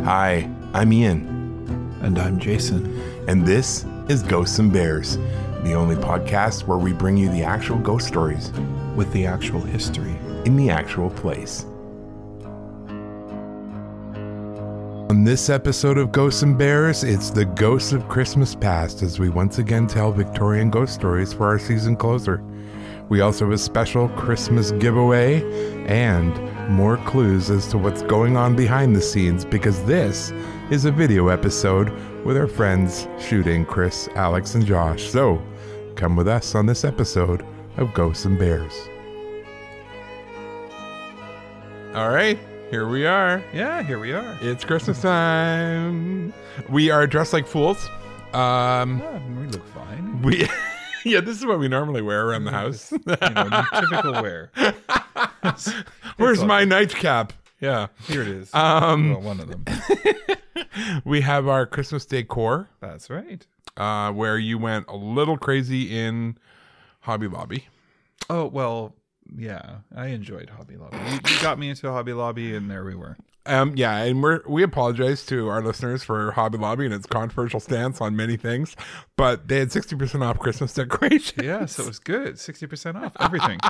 Hi, I'm Ian. And I'm Jason. And this is Ghosts and Bears, the only podcast where we bring you the actual ghost stories With the actual history. in the actual place. On this episode of Ghosts and Bears, it's the Ghosts of Christmas Past as we once again tell Victorian ghost stories for our season closer. We also have a special Christmas giveaway and more clues as to what's going on behind the scenes because this is a video episode with our friends shooting Chris, Alex, and Josh. So come with us on this episode of Ghosts and Bears. All right, here we are. Yeah, here we are. It's Christmas time. We are dressed like fools. We look fine. We yeah, this is what we normally wear around the house. Typical wear. Where's my nightcap? Yeah, Here it is. Well, one of them. we have our Christmas decor, That's right. where you went a little crazy in Hobby Lobby. Oh, well, yeah. I enjoyed Hobby Lobby. You got me into Hobby Lobby, and there we were. Yeah, and we apologize to our listeners for Hobby Lobby and its controversial stance on many things, but they had 60% off Christmas decorations. Yeah, so it was good. 60% off everything.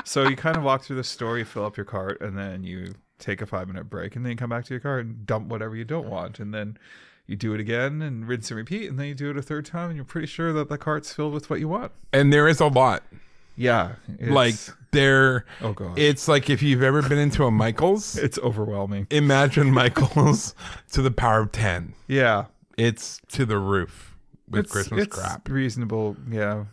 So you kind of walk through the store, you fill up your cart, and then you take a 5-minute break, and then you come back to your cart and dump whatever you don't want, and then you do it again and rinse and repeat, and then you do it a third time, and you're pretty sure that the cart's filled with what you want. And there is a lot. Yeah. Like there, oh god, it's like if you've ever been into a Michael's, it's overwhelming. imagine Michael's to the power of 10. Yeah. It's to the roof with Christmas it's crap. Reasonable. Yeah.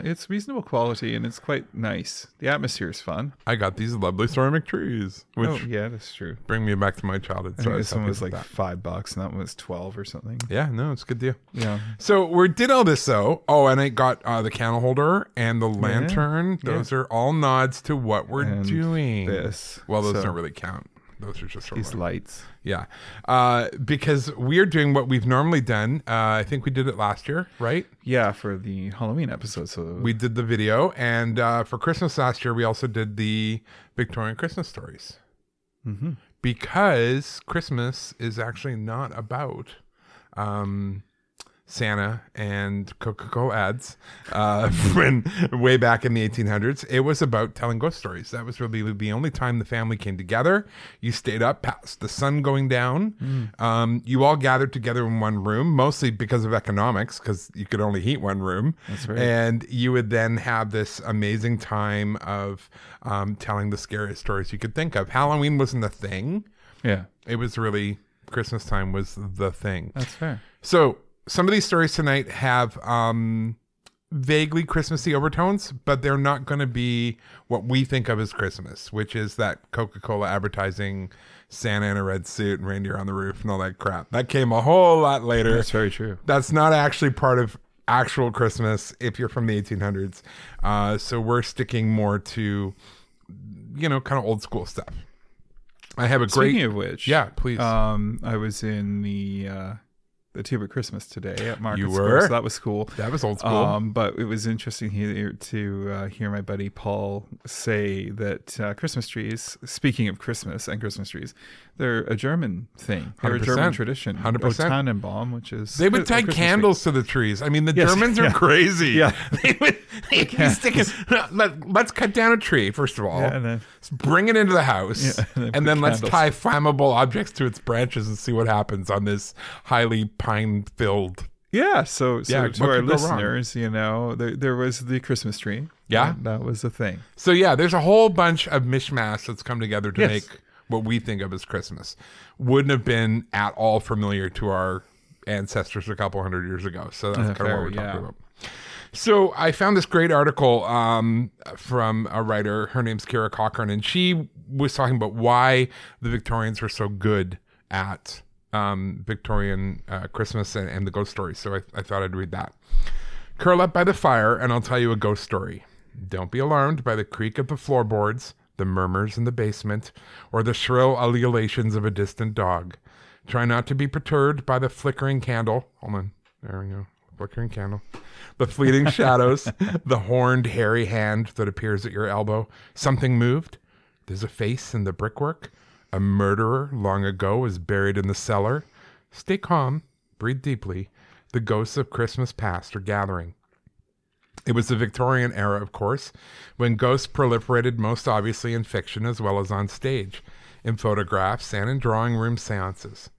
It's reasonable quality, and it's quite nice. The atmosphere is fun. I got these lovely ceramic trees, which Oh yeah, that's true. bring me back to my childhood. I So think I this one happy was with like that. $5, and that one was 12 or something. Yeah, no, it's a good deal. Yeah. So we did all this though. Oh, and I got the candle holder and the lantern. Yeah. Those are all nods to what we're And doing. This. Well, those So, don't really count. Those are just sort these of lights. yeah. Because we're doing what we've normally done. I think we did it last year, right? Yeah, for the Halloween episode. So We did the video, and for Christmas last year, we also did the Victorian Christmas stories. Mhm. Because Christmas is actually not about Santa and Coca-Cola ads when way back in the 1800s. It was about telling ghost stories. That was really the only time the family came together. You stayed up past the sun going down. You all gathered together in one room, mostly because of economics, because you could only heat one room. That's right. And you would then have this amazing time of telling the scariest stories you could think of. Halloween wasn't a thing. Yeah, It was really, Christmas time was the thing. that's fair. So some of these stories tonight have vaguely Christmassy overtones, but they're not going to be what we think of as Christmas, which is that Coca-Cola advertising Santa in a red suit and reindeer on the roof and all that crap. That came a whole lot later. That's very true. That's not actually part of actual Christmas if you're from the 1800s. So we're sticking more to, kind of old school stuff. I have a great... Speaking of which, Yeah, please. I was in the Tube at Christmas today at Market You Square, were? so that was cool. That was old school. But it was interesting to hear my buddy Paul say that Christmas trees, speaking of Christmas and Christmas trees, they're a German thing. They're a 100%. German tradition. 100%. O Tannenbaum, which is... They would a tie Christmas candles to the trees. I mean, the Yes, Germans are yeah. crazy. Yeah. They'd be sticking. Let's cut down a tree, first of all. tree. Yeah, and then, Let's bring it into the house. Yeah, and then and put then let's candles. tie flammable objects to its branches and see what happens on this highly pine-filled. yeah, so Yeah, to what our could go wrong? listeners, there was the Christmas tree. Yeah. That was the thing. So, yeah, there's a whole bunch of mishmash that's come together to Yes. make what we think of as Christmas. Wouldn't have been at all familiar to our ancestors a couple hundred years ago. So that's kind of what fair, we're talking yeah. about. So I found this great article from a writer. Her name's Kira Cochran, and she was talking about why the Victorians were so good at Victorian Christmas and the ghost stories. So I thought I'd read that. Curl up by the fire, and I'll tell you a ghost story. Don't be alarmed by the creak of the floorboards, the murmurs in the basement, or the shrill ululations of a distant dog. Try not to be perturbed by the flickering candle. Hold on. There we go. Flickering candle. The fleeting shadows, the horned, hairy hand that appears at your elbow. Something moved. There's a face in the brickwork. A murderer long ago was buried in the cellar. Stay calm, breathe deeply. The ghosts of Christmas past are gathering. It was the Victorian era, of course, when ghosts proliferated most obviously in fiction as well as on stage, in photographs and in drawing room seances.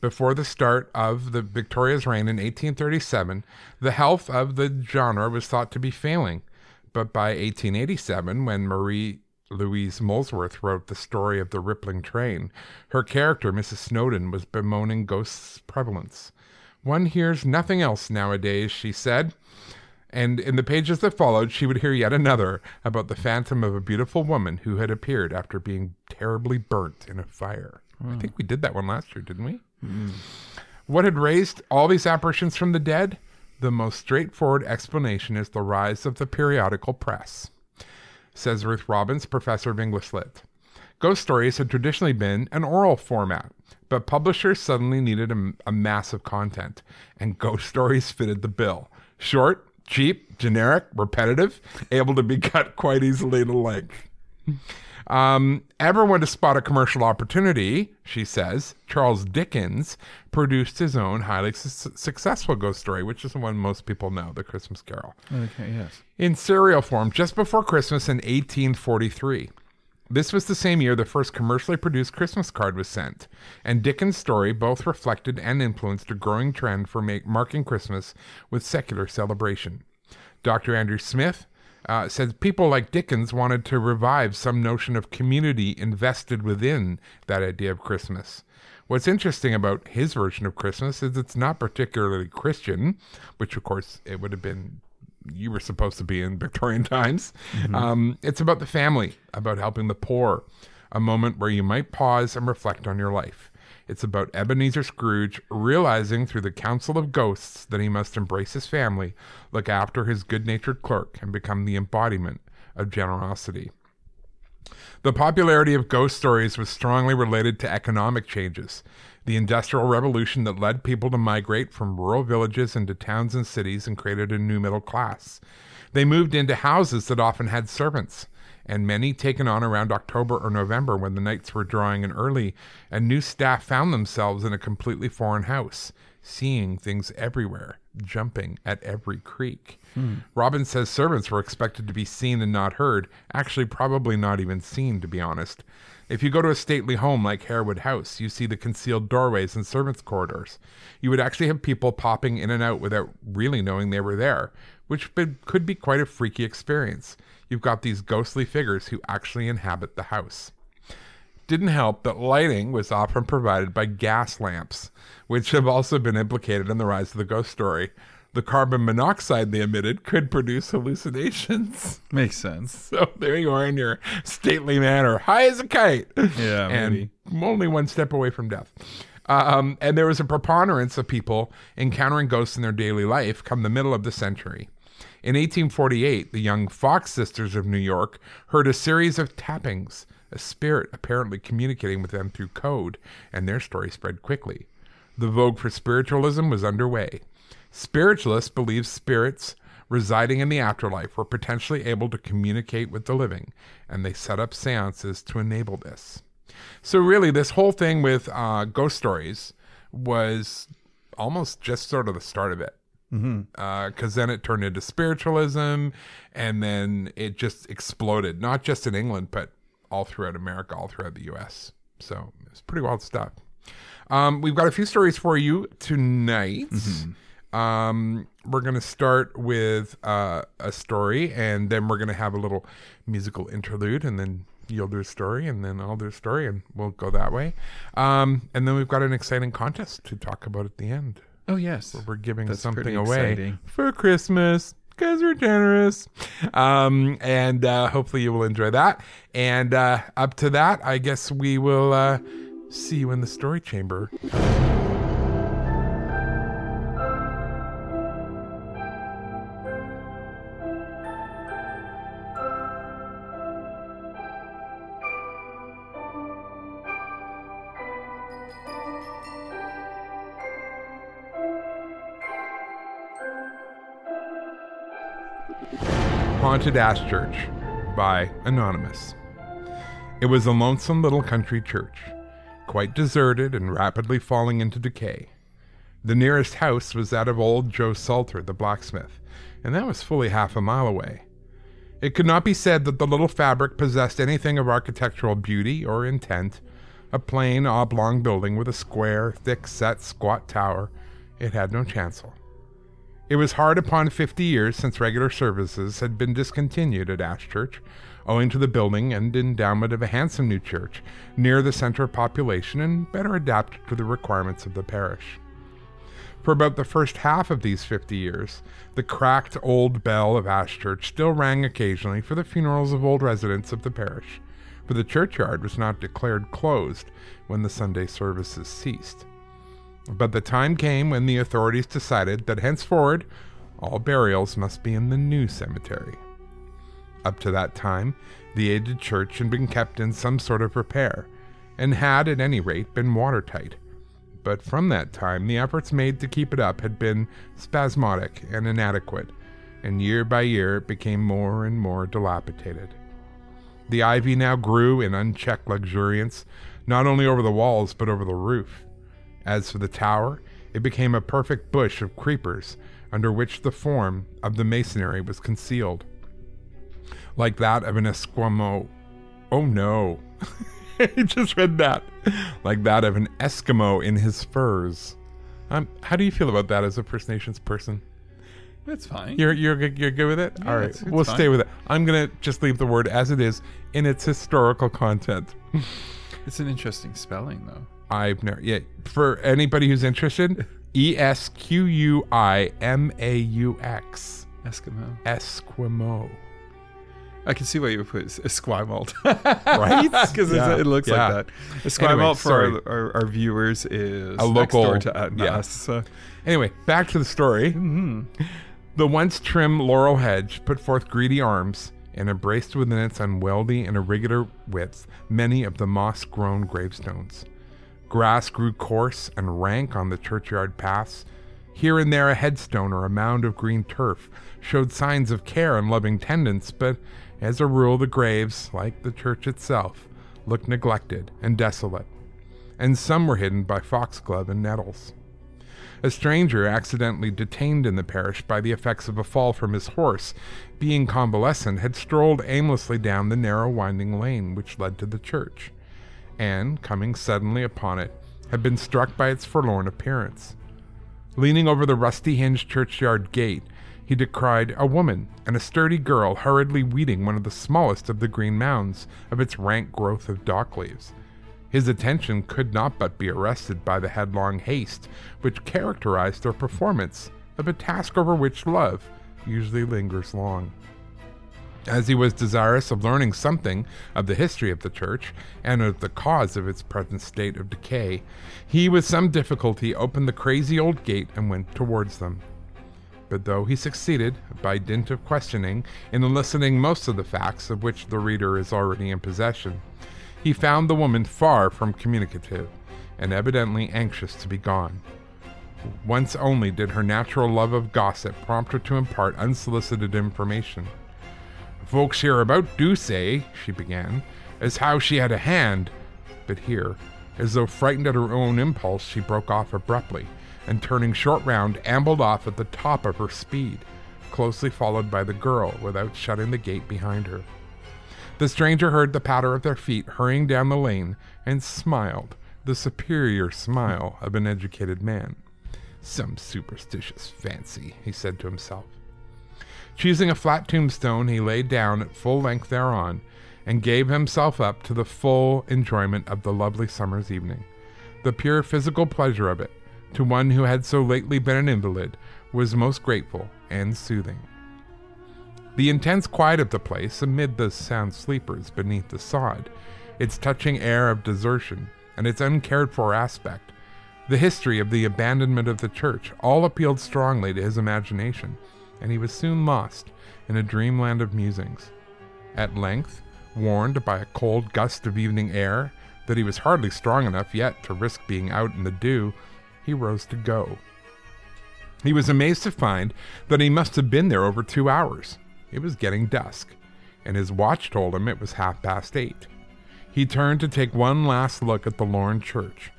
Before the start of the Victoria's reign in 1837, the health of the genre was thought to be failing. But by 1887, when Marie Louise Molesworth wrote The Story of the Rippling Train, her character, Mrs. Snowdon, was bemoaning ghosts' prevalence. One hears nothing else nowadays, she said. And in the pages that followed, she would hear yet another about the phantom of a beautiful woman who had appeared after being terribly burnt in a fire. I think we did that one last year, didn't we? What had raised all these apparitions from the dead? The most straightforward explanation is the rise of the periodical press, says Ruth Robbins, professor of English Lit. Ghost stories had traditionally been an oral format, but publishers suddenly needed a mass of content, and ghost stories fitted the bill. Short, cheap, generic, repetitive, able to be cut quite easily to length. Ever want to spot a commercial opportunity, she says, Charles Dickens produced his own highly successful ghost story, which is the one most people know, The Christmas Carol. Okay, yes. In serial form, just before Christmas in 1843. This was the same year the first commercially produced Christmas card was sent, and Dickens' story both reflected and influenced a growing trend for marking Christmas with secular celebration. Dr. Andrew Smith said people like Dickens wanted to revive some notion of community invested within that idea of Christmas. What's interesting about his version of Christmas is it's not particularly Christian, which of course it would have been, you were supposed to be in Victorian times. It's about the family, about helping the poor, a moment where you might pause and reflect on your life. It's about Ebenezer Scrooge realizing through the counsel of ghosts that he must embrace his family, look after his good-natured clerk, and become the embodiment of generosity. The popularity of ghost stories was strongly related to economic changes. The Industrial Revolution that led people to migrate from rural villages into towns and cities and created a new middle class. They moved into houses that often had servants, and many taken on around October or November when the nights were drawing in early, and new staff found themselves in a completely foreign house, seeing things everywhere, jumping at every creak. Robbins says servants were expected to be seen and not heard, actually probably not even seen, to be honest. If you go to a stately home like Harewood House, you see the concealed doorways and servants' corridors. You would actually have people popping in and out without really knowing they were there, which could be quite a freaky experience. You've got these ghostly figures who actually inhabit the house. Didn't help that lighting was often provided by gas lamps, which have also been implicated in the rise of the ghost story. The carbon monoxide they emitted could produce hallucinations. Makes sense. So there you are in your stately manner, high as a kite. Yeah, and maybe. only one step away from death. And there was a preponderance of people encountering ghosts in their daily life come the middle of the century. In 1848, the young Fox sisters of New York heard a series of tappings, a spirit apparently communicating with them through code, and their story spread quickly. The vogue for spiritualism was underway. Spiritualists believed spirits residing in the afterlife were potentially able to communicate with the living, and they set up seances to enable this. So really, this whole thing with ghost stories was almost just sort of the start of it. Because then it turned into spiritualism, and then it just exploded, not just in England, but all throughout America, all throughout the U.S. So it's pretty wild stuff. We've got a few stories for you tonight. We're going to start with a story, and then we're going to have a little musical interlude, and then you'll do a story, and then I'll do a story, and we'll go that way. And then we've got an exciting contest to talk about at the end. Oh, yes. Where we're giving That's something away exciting. for Christmas, because we're generous. And hopefully you will enjoy that. And up to that, I guess we will see you in the story chamber. Haunted Ash Church by Anonymous. It was a lonesome little country church. quite deserted and rapidly falling into decay. The nearest house was that of old Joe Salter, the blacksmith, and that was fully half a mile away. It could not be said that the little fabric possessed anything of architectural beauty or intent. A plain, oblong building with a square, thick-set, squat tower, it had no chancel. It was hard upon 50 years since regular services had been discontinued at Ashchurch, owing to the building and endowment of a handsome new church near the center of population and better adapted to the requirements of the parish. For about the first half of these 50 years, the cracked old bell of Ashchurch still rang occasionally for the funerals of old residents of the parish, for the churchyard was not declared closed when the Sunday services ceased. But the time came when the authorities decided that henceforward all burials must be in the new cemetery. Up to that time, the aged church had been kept in some sort of repair, and had at any rate been watertight. But from that time, the efforts made to keep it up had been spasmodic and inadequate, and year by year it became more and more dilapidated. The ivy now grew in unchecked luxuriance, not only over the walls but over the roof. As for the tower, it became a perfect bush of creepers, under which the form of the masonry was concealed, like that of an Esquimau. Oh no, I just read that. Like that of an Eskimo in his furs. How do you feel about that as a First Nations person? That's fine. You're good with it? Yeah, all right, it's we'll fine. stay with it. I'm going to just leave the word as it is in its historical content. It's an interesting spelling, though. I've never, yeah, for anybody who's interested, Esquimaux. Eskimo. Esquimaux. I can see why you would put Esquimalt. Right? Because Yeah. it looks Yeah. like that. Esquimalt Anyway, for our viewers is A local- next door to yeah. us. So. Anyway, back to the story. Mm-hmm. The once trim laurel hedge put forth greedy arms and embraced within its unwieldy and irregular width many of the moss-grown gravestones. Grass grew coarse and rank on the churchyard paths. Here and there a headstone or a mound of green turf showed signs of care and loving tendance, but as a rule the graves, like the church itself, looked neglected and desolate, and some were hidden by foxglove and nettles. A stranger accidentally detained in the parish by the effects of a fall from his horse, being convalescent, had strolled aimlessly down the narrow winding lane which led to the church, and, coming suddenly upon it, had been struck by its forlorn appearance. Leaning over the rusty-hinged churchyard gate, he descried a woman and a sturdy girl hurriedly weeding one of the smallest of the green mounds of its rank growth of dock leaves. His attention could not but be arrested by the headlong haste which characterized their performance of a task over which love usually lingers long. As he was desirous of learning something of the history of the church and of the cause of its present state of decay, he with some difficulty opened the crazy old gate and went towards them. But though he succeeded, by dint of questioning, in eliciting most of the facts of which the reader is already in possession, he found the woman far from communicative, and evidently anxious to be gone. Once only did her natural love of gossip prompt her to impart unsolicited information. "Folks hereabout do say," she began, "as how she had a hand," but here, as though frightened at her own impulse, she broke off abruptly, and turning short round, ambled off at the top of her speed, closely followed by the girl, without shutting the gate behind her. The stranger heard the patter of their feet hurrying down the lane, and smiled, the superior smile of an educated man. "Some superstitious fancy," he said to himself. Choosing a flat tombstone, he lay down at full length thereon, and gave himself up to the full enjoyment of the lovely summer's evening. The pure physical pleasure of it, to one who had so lately been an invalid, was most grateful and soothing. The intense quiet of the place, amid the sound sleepers beneath the sod, its touching air of desertion, and its uncared-for aspect, the history of the abandonment of the church, all appealed strongly to his imagination, and he was soon lost in a dreamland of musings. At length, warned by a cold gust of evening air that he was hardly strong enough yet to risk being out in the dew, he rose to go. He was amazed to find that he must have been there over 2 hours. It was getting dusk, and his watch told him it was 8:30. He turned to take one last look at the lorn church,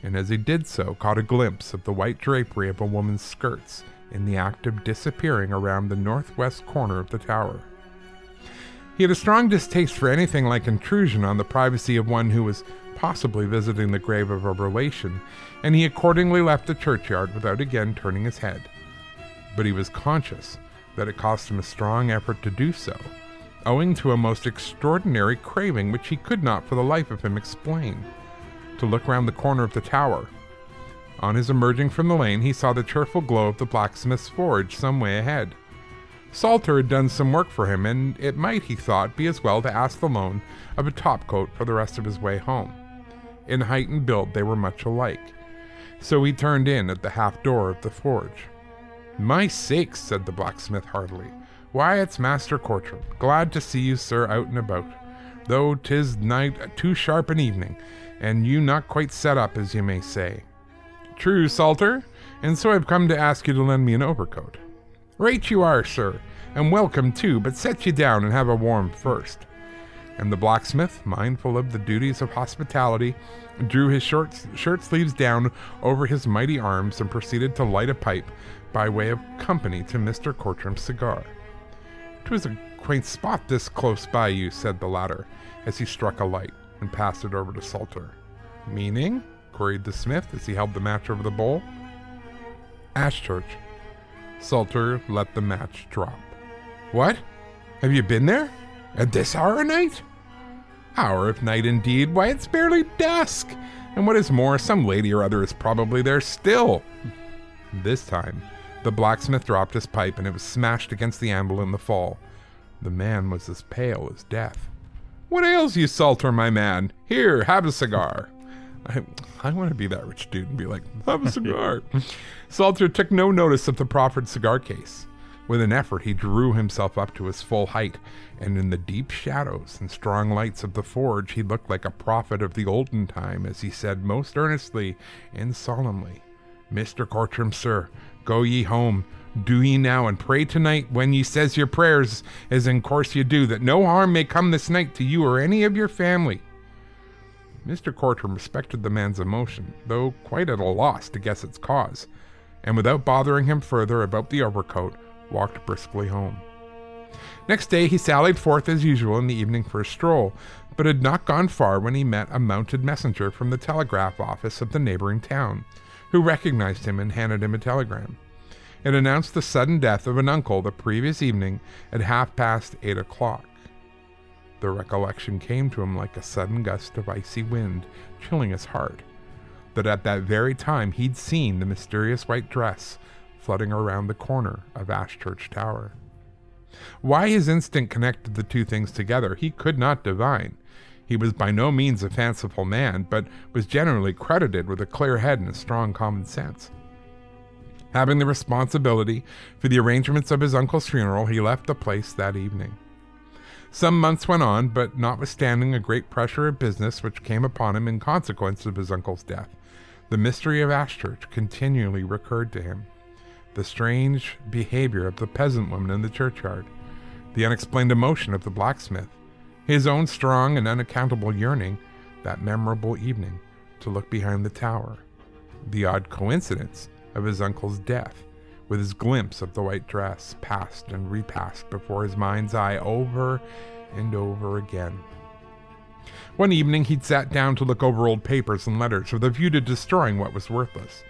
and as he did so, caught a glimpse of the white drapery of a woman's skirts in the act of disappearing around the northwest corner of the tower. He had a strong distaste for anything like intrusion on the privacy of one who was possibly visiting the grave of a relation, and he accordingly left the churchyard without again turning his head. But he was conscious that it cost him a strong effort to do so, owing to a most extraordinary craving which he could not for the life of him explain, to look round the corner of the tower. On his emerging from the lane, he saw the cheerful glow of the blacksmith's forge some way ahead. Salter had done some work for him, and it might, he thought, be as well to ask the loan of a topcoat for the rest of his way home. In height and build they were much alike, so he turned in at the half door of the forge. "My sakes," said the blacksmith heartily. "Why, it's Master Cortram. Glad to see you, sir, out and about, though 'tis night too sharp an evening, and you not quite set up, as you may say." "True, Salter, and so I've come to ask you to lend me an overcoat." "Right you are, sir, and welcome too, but set you down and have a warm first." And the blacksmith, mindful of the duties of hospitality, drew his shirt sleeves down over his mighty arms and proceeded to light a pipe by way of company to Mr. Cortram's cigar. "'Twas a quaint spot this close by you," said the latter, as he struck a light and passed it over to Salter. "Meaning?" queried the smith as he held the match over the bowl. "Ashchurch." Salter let the match drop. "What? Have you been there? At this hour of night?" "Hour of night indeed? Why, it's barely dusk, and what is more, some lady or other is probably there still." This time, the blacksmith dropped his pipe, and it was smashed against the anvil in the fall. The man was as pale as death. "What ails you, Salter, my man? Here, have a cigar." I want to be that rich dude and be like, "Have a cigar." Salter took no notice of the proffered cigar case. With an effort, he drew himself up to his full height, and in the deep shadows and strong lights of the forge, he looked like a prophet of the olden time as he said most earnestly and solemnly, "Mr. Cortram, sir, go ye home. Do ye now, and pray tonight when ye says your prayers, as in course ye do, that no harm may come this night to you or any of your family." Mr. Cortram respected the man's emotion, though quite at a loss to guess its cause, and without bothering him further about the overcoat, walked briskly home. Next day he sallied forth as usual in the evening for a stroll, but had not gone far when he met a mounted messenger from the telegraph office of the neighboring town, who recognized him and handed him a telegram. It announced the sudden death of an uncle the previous evening at 8:30. The recollection came to him like a sudden gust of icy wind, chilling his heart, that at that very time he'd seen the mysterious white dress floating around the corner of Ashchurch Tower. Why his instinct connected the two things together he could not divine. He was by no means a fanciful man, but was generally credited with a clear head and a strong common sense. Having the responsibility for the arrangements of his uncle's funeral, he left the place that evening. Some months went on, but notwithstanding a great pressure of business which came upon him in consequence of his uncle's death, the mystery of Ashchurch continually recurred to him. The strange behavior of the peasant woman in the churchyard, the unexplained emotion of the blacksmith, his own strong and unaccountable yearning, that memorable evening, to look behind the tower, the odd coincidence of his uncle's death, with his glimpse of the white dress passed and repassed before his mind's eye over and over again. One evening he'd sat down to look over old papers and letters with a view to destroying what was worthless.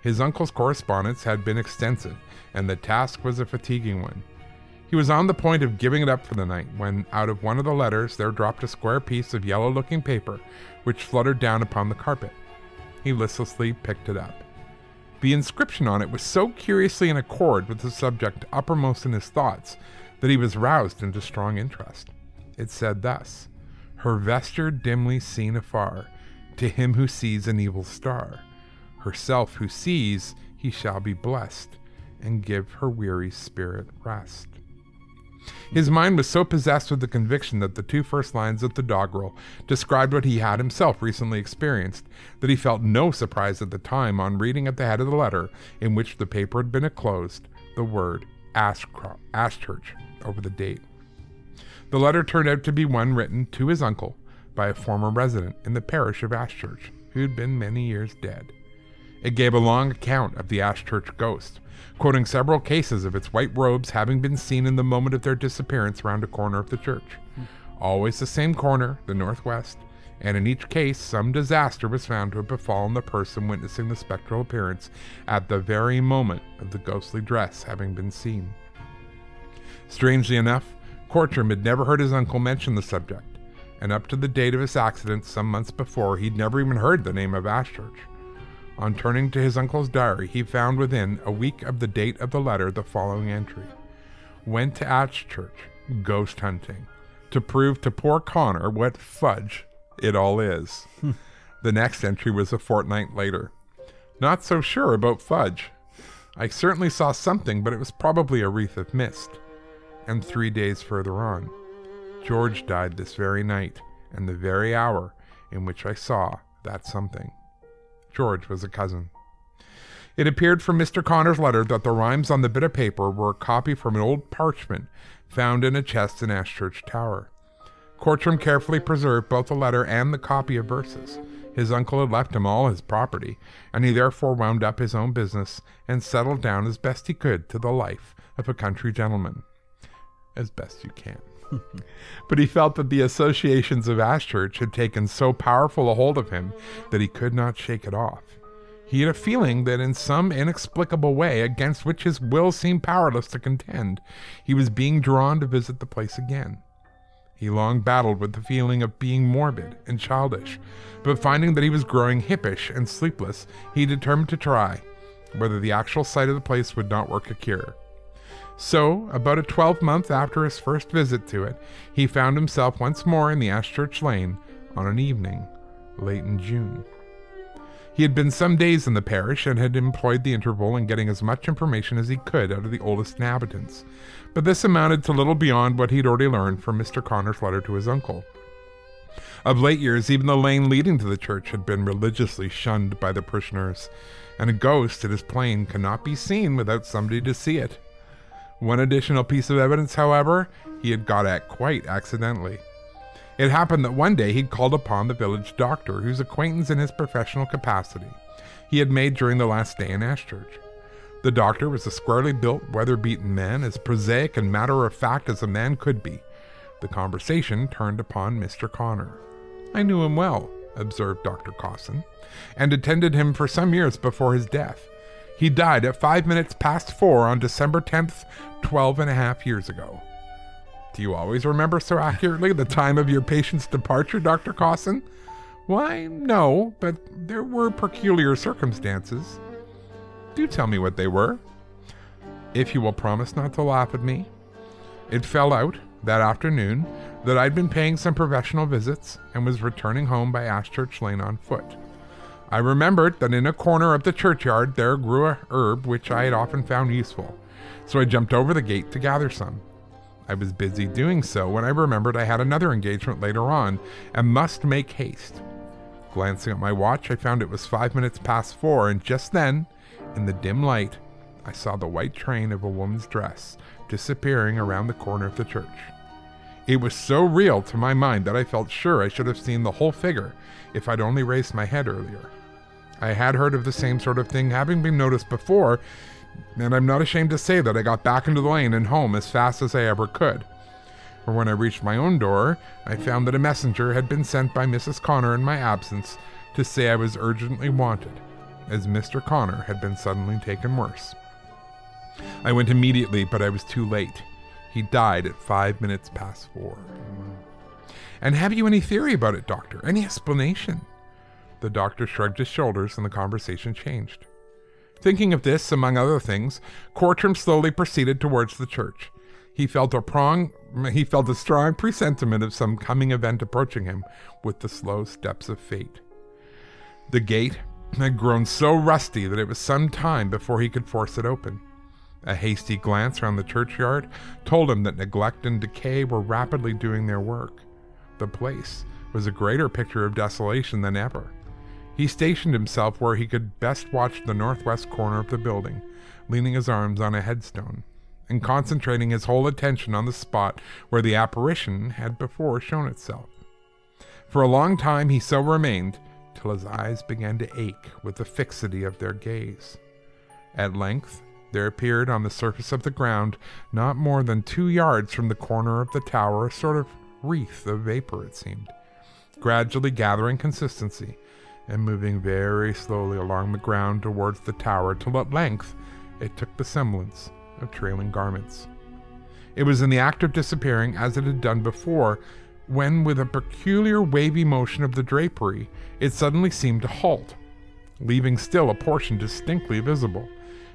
His uncle's correspondence had been extensive, and the task was a fatiguing one. He was on the point of giving it up for the night, when out of one of the letters there dropped a square piece of yellow-looking paper, which fluttered down upon the carpet. He listlessly picked it up. The inscription on it was so curiously in accord with the subject uppermost in his thoughts that he was roused into strong interest. It said thus: "Her vesture dimly seen afar, to him who sees an evil star. Herself who sees, he shall be blessed, and give her weary spirit rest." His mind was so possessed with the conviction that the two first lines of the doggerel described what he had himself recently experienced, that he felt no surprise at the time on reading at the head of the letter, in which the paper had been enclosed, the word Ashchurch over the date. The letter turned out to be one written to his uncle, by a former resident in the parish of Ashchurch, who had been many years dead. It gave a long account of the Ashchurch ghost, quoting several cases of its white robes having been seen in the moment of their disappearance round a corner of the church. Always the same corner, the northwest, and in each case some disaster was found to have befallen the person witnessing the spectral appearance at the very moment of the ghostly dress having been seen. Strangely enough, Cortram had never heard his uncle mention the subject, and up to the date of his accident some months before, he'd never even heard the name of Ashchurch. On turning to his uncle's diary, he found within a week of the date of the letter the following entry: "Went to Ashchurch, ghost hunting, to prove to poor Connor what fudge it all is." The next entry was a fortnight later. "Not so sure about fudge. I certainly saw something, but it was probably a wreath of mist." And 3 days further on: "George died this very night, and the very hour in which I saw that something." George was a cousin. It appeared from Mr. Connor's letter that the rhymes on the bit of paper were a copy from an old parchment found in a chest in Ashchurch Tower. Cortram carefully preserved both the letter and the copy of verses. His uncle had left him all his property, and he therefore wound up his own business and settled down as best he could to the life of a country gentleman. As best you can. But he felt that the associations of Ashchurch had taken so powerful a hold of him that he could not shake it off. He had a feeling that in some inexplicable way, against which his will seemed powerless to contend, he was being drawn to visit the place again. He long battled with the feeling of being morbid and childish, but finding that he was growing hippish and sleepless, he determined to try whether the actual sight of the place would not work a cure. So, about a 12-month after his first visit to it, he found himself once more in the Ashchurch Lane on an evening late in June. He had been some days in the parish and had employed the interval in getting as much information as he could out of the oldest inhabitants, but this amounted to little beyond what he'd already learned from Mr. Connor's letter to his uncle. Of late years, even the lane leading to the church had been religiously shunned by the parishioners, and a ghost, it is plain, cannot be seen without somebody to see it. One additional piece of evidence, however, he had got at quite accidentally. It happened that one day he'd called upon the village doctor, whose acquaintance in his professional capacity he had made during the last day in Ashchurch. The doctor was a squarely built, weather-beaten man, as prosaic and matter-of-fact as a man could be. The conversation turned upon Mr. Connor. "I knew him well," observed Dr. Cawson, "and attended him for some years before his death. He died at 4:05 on December 10th, 12.5 years ago." "Do you always remember so accurately the time of your patient's departure, Dr. Cawson?" "Why, no, but there were peculiar circumstances." "Do tell me what they were." "If you will promise not to laugh at me. It fell out, that afternoon, that I'd been paying some professional visits and was returning home by Ashchurch Lane on foot. I remembered that in a corner of the churchyard there grew a herb which I had often found useful, so I jumped over the gate to gather some. I was busy doing so when I remembered I had another engagement later on and must make haste. Glancing at my watch, I found it was 4:05, and just then, in the dim light, I saw the white train of a woman's dress disappearing around the corner of the church. It was so real to my mind that I felt sure I should have seen the whole figure if I'd only raised my head earlier. I had heard of the same sort of thing having been noticed before, and I'm not ashamed to say that I got back into the lane and home as fast as I ever could. For when I reached my own door, I found that a messenger had been sent by Mrs. Connor in my absence to say I was urgently wanted, as Mr. Connor had been suddenly taken worse. I went immediately, but I was too late. He died at 4:05. "And have you any theory about it, Doctor? Any explanation?" The doctor shrugged his shoulders and the conversation changed. Thinking of this, among other things, Cortram slowly proceeded towards the church. He felt a strong presentiment of some coming event approaching him with the slow steps of fate. The gate had grown so rusty that it was some time before he could force it open. A hasty glance round the churchyard told him that neglect and decay were rapidly doing their work. The place was a greater picture of desolation than ever. He stationed himself where he could best watch the northwest corner of the building, leaning his arms on a headstone, and concentrating his whole attention on the spot where the apparition had before shown itself. For a long time he so remained, till his eyes began to ache with the fixity of their gaze. At length there appeared on the surface of the ground, not more than 2 yards from the corner of the tower, a sort of wreath of vapor, it seemed, gradually gathering consistency and moving very slowly along the ground towards the tower, till at length it took the semblance of trailing garments. It was in the act of disappearing, as it had done before, when, with a peculiar wavy motion of the drapery, it suddenly seemed to halt, leaving still a portion distinctly visible,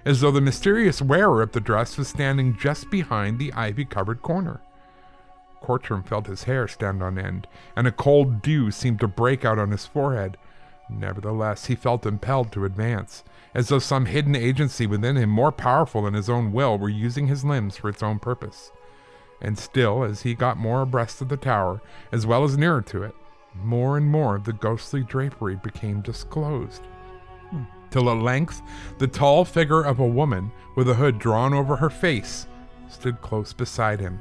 as though the mysterious wearer of the dress was standing just behind the ivy-covered corner. Cortram felt his hair stand on end, and a cold dew seemed to break out on his forehead. Nevertheless, he felt impelled to advance, as though some hidden agency within him, more powerful than his own will, were using his limbs for its own purpose. And still, as he got more abreast of the tower, as well as nearer to it, more and more of the ghostly drapery became disclosed, till at length the tall figure of a woman, with a hood drawn over her face, stood close beside him.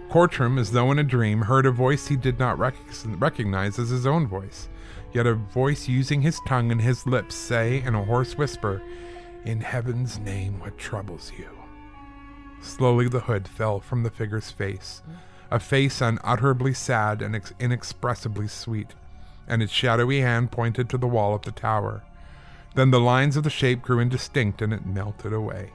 Cortram, as though in a dream, heard a voice he did not recognize as his own voice, yet a voice using his tongue and his lips say in a hoarse whisper, "In heaven's name, what troubles you?" Slowly the hood fell from the figure's face, a face unutterably sad and inexpressibly sweet, and its shadowy hand pointed to the wall of the tower. Then the lines of the shape grew indistinct, and it melted away.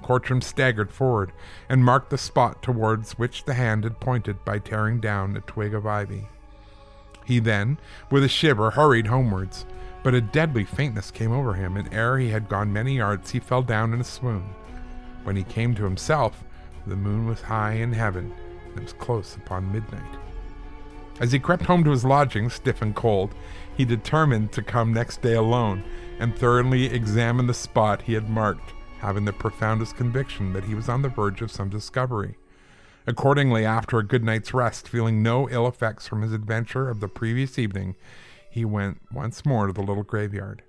Cortram staggered forward and marked the spot towards which the hand had pointed by tearing down a twig of ivy. He then, with a shiver, hurried homewards, but a deadly faintness came over him, and ere he had gone many yards he fell down in a swoon. When he came to himself, the moon was high in heaven, and it was close upon midnight. As he crept home to his lodgings, stiff and cold, he determined to come next day alone, and thoroughly examine the spot he had marked, having the profoundest conviction that he was on the verge of some discovery. Accordingly, after a good night's rest, feeling no ill effects from his adventure of the previous evening, he went once more to the little graveyard.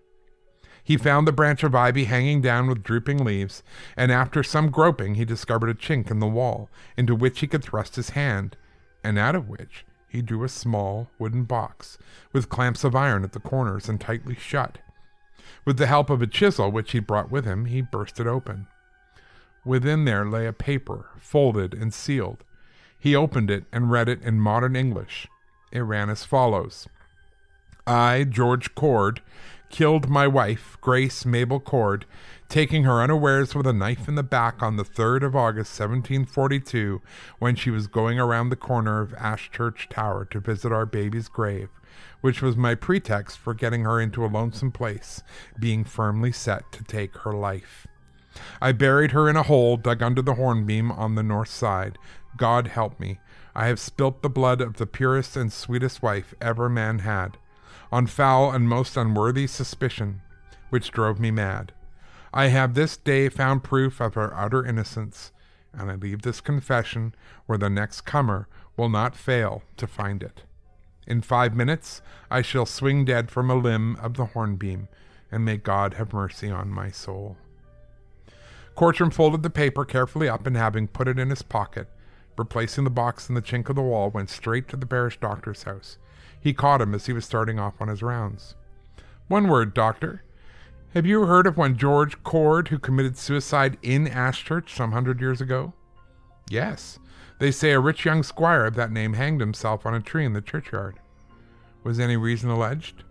He found the branch of ivy hanging down with drooping leaves, and after some groping he discovered a chink in the wall, into which he could thrust his hand, and out of which he drew a small wooden box, with clamps of iron at the corners and tightly shut. With the help of a chisel which he brought with him, he burst it open. Within there lay a paper, folded and sealed. He opened it and read it in modern English. It ran as follows: I, George Cord, killed my wife, Grace Mabel Cord, taking her unawares with a knife in the back on the 3rd of August, 1742, when she was going around the corner of Ashchurch Tower to visit our baby's grave, which was my pretext for getting her into a lonesome place, being firmly set to take her life. I buried her in a hole dug under the hornbeam on the north side. God help me, I have spilt the blood of the purest and sweetest wife ever man had, on foul and most unworthy suspicion, which drove me mad. I have this day found proof of her utter innocence, and I leave this confession where the next comer will not fail to find it. In 5 minutes I shall swing dead from a limb of the hornbeam, and may God have mercy on my soul. Cortram folded the paper carefully up, and having put it in his pocket, replacing the box in the chink of the wall, went straight to the parish doctor's house. He caught him as he was starting off on his rounds. "One word, doctor. Have you heard of one George Cord who committed suicide in Ashchurch some 100 years ago?" "Yes. They say a rich young squire of that name hanged himself on a tree in the churchyard." "Was any reason alleged?"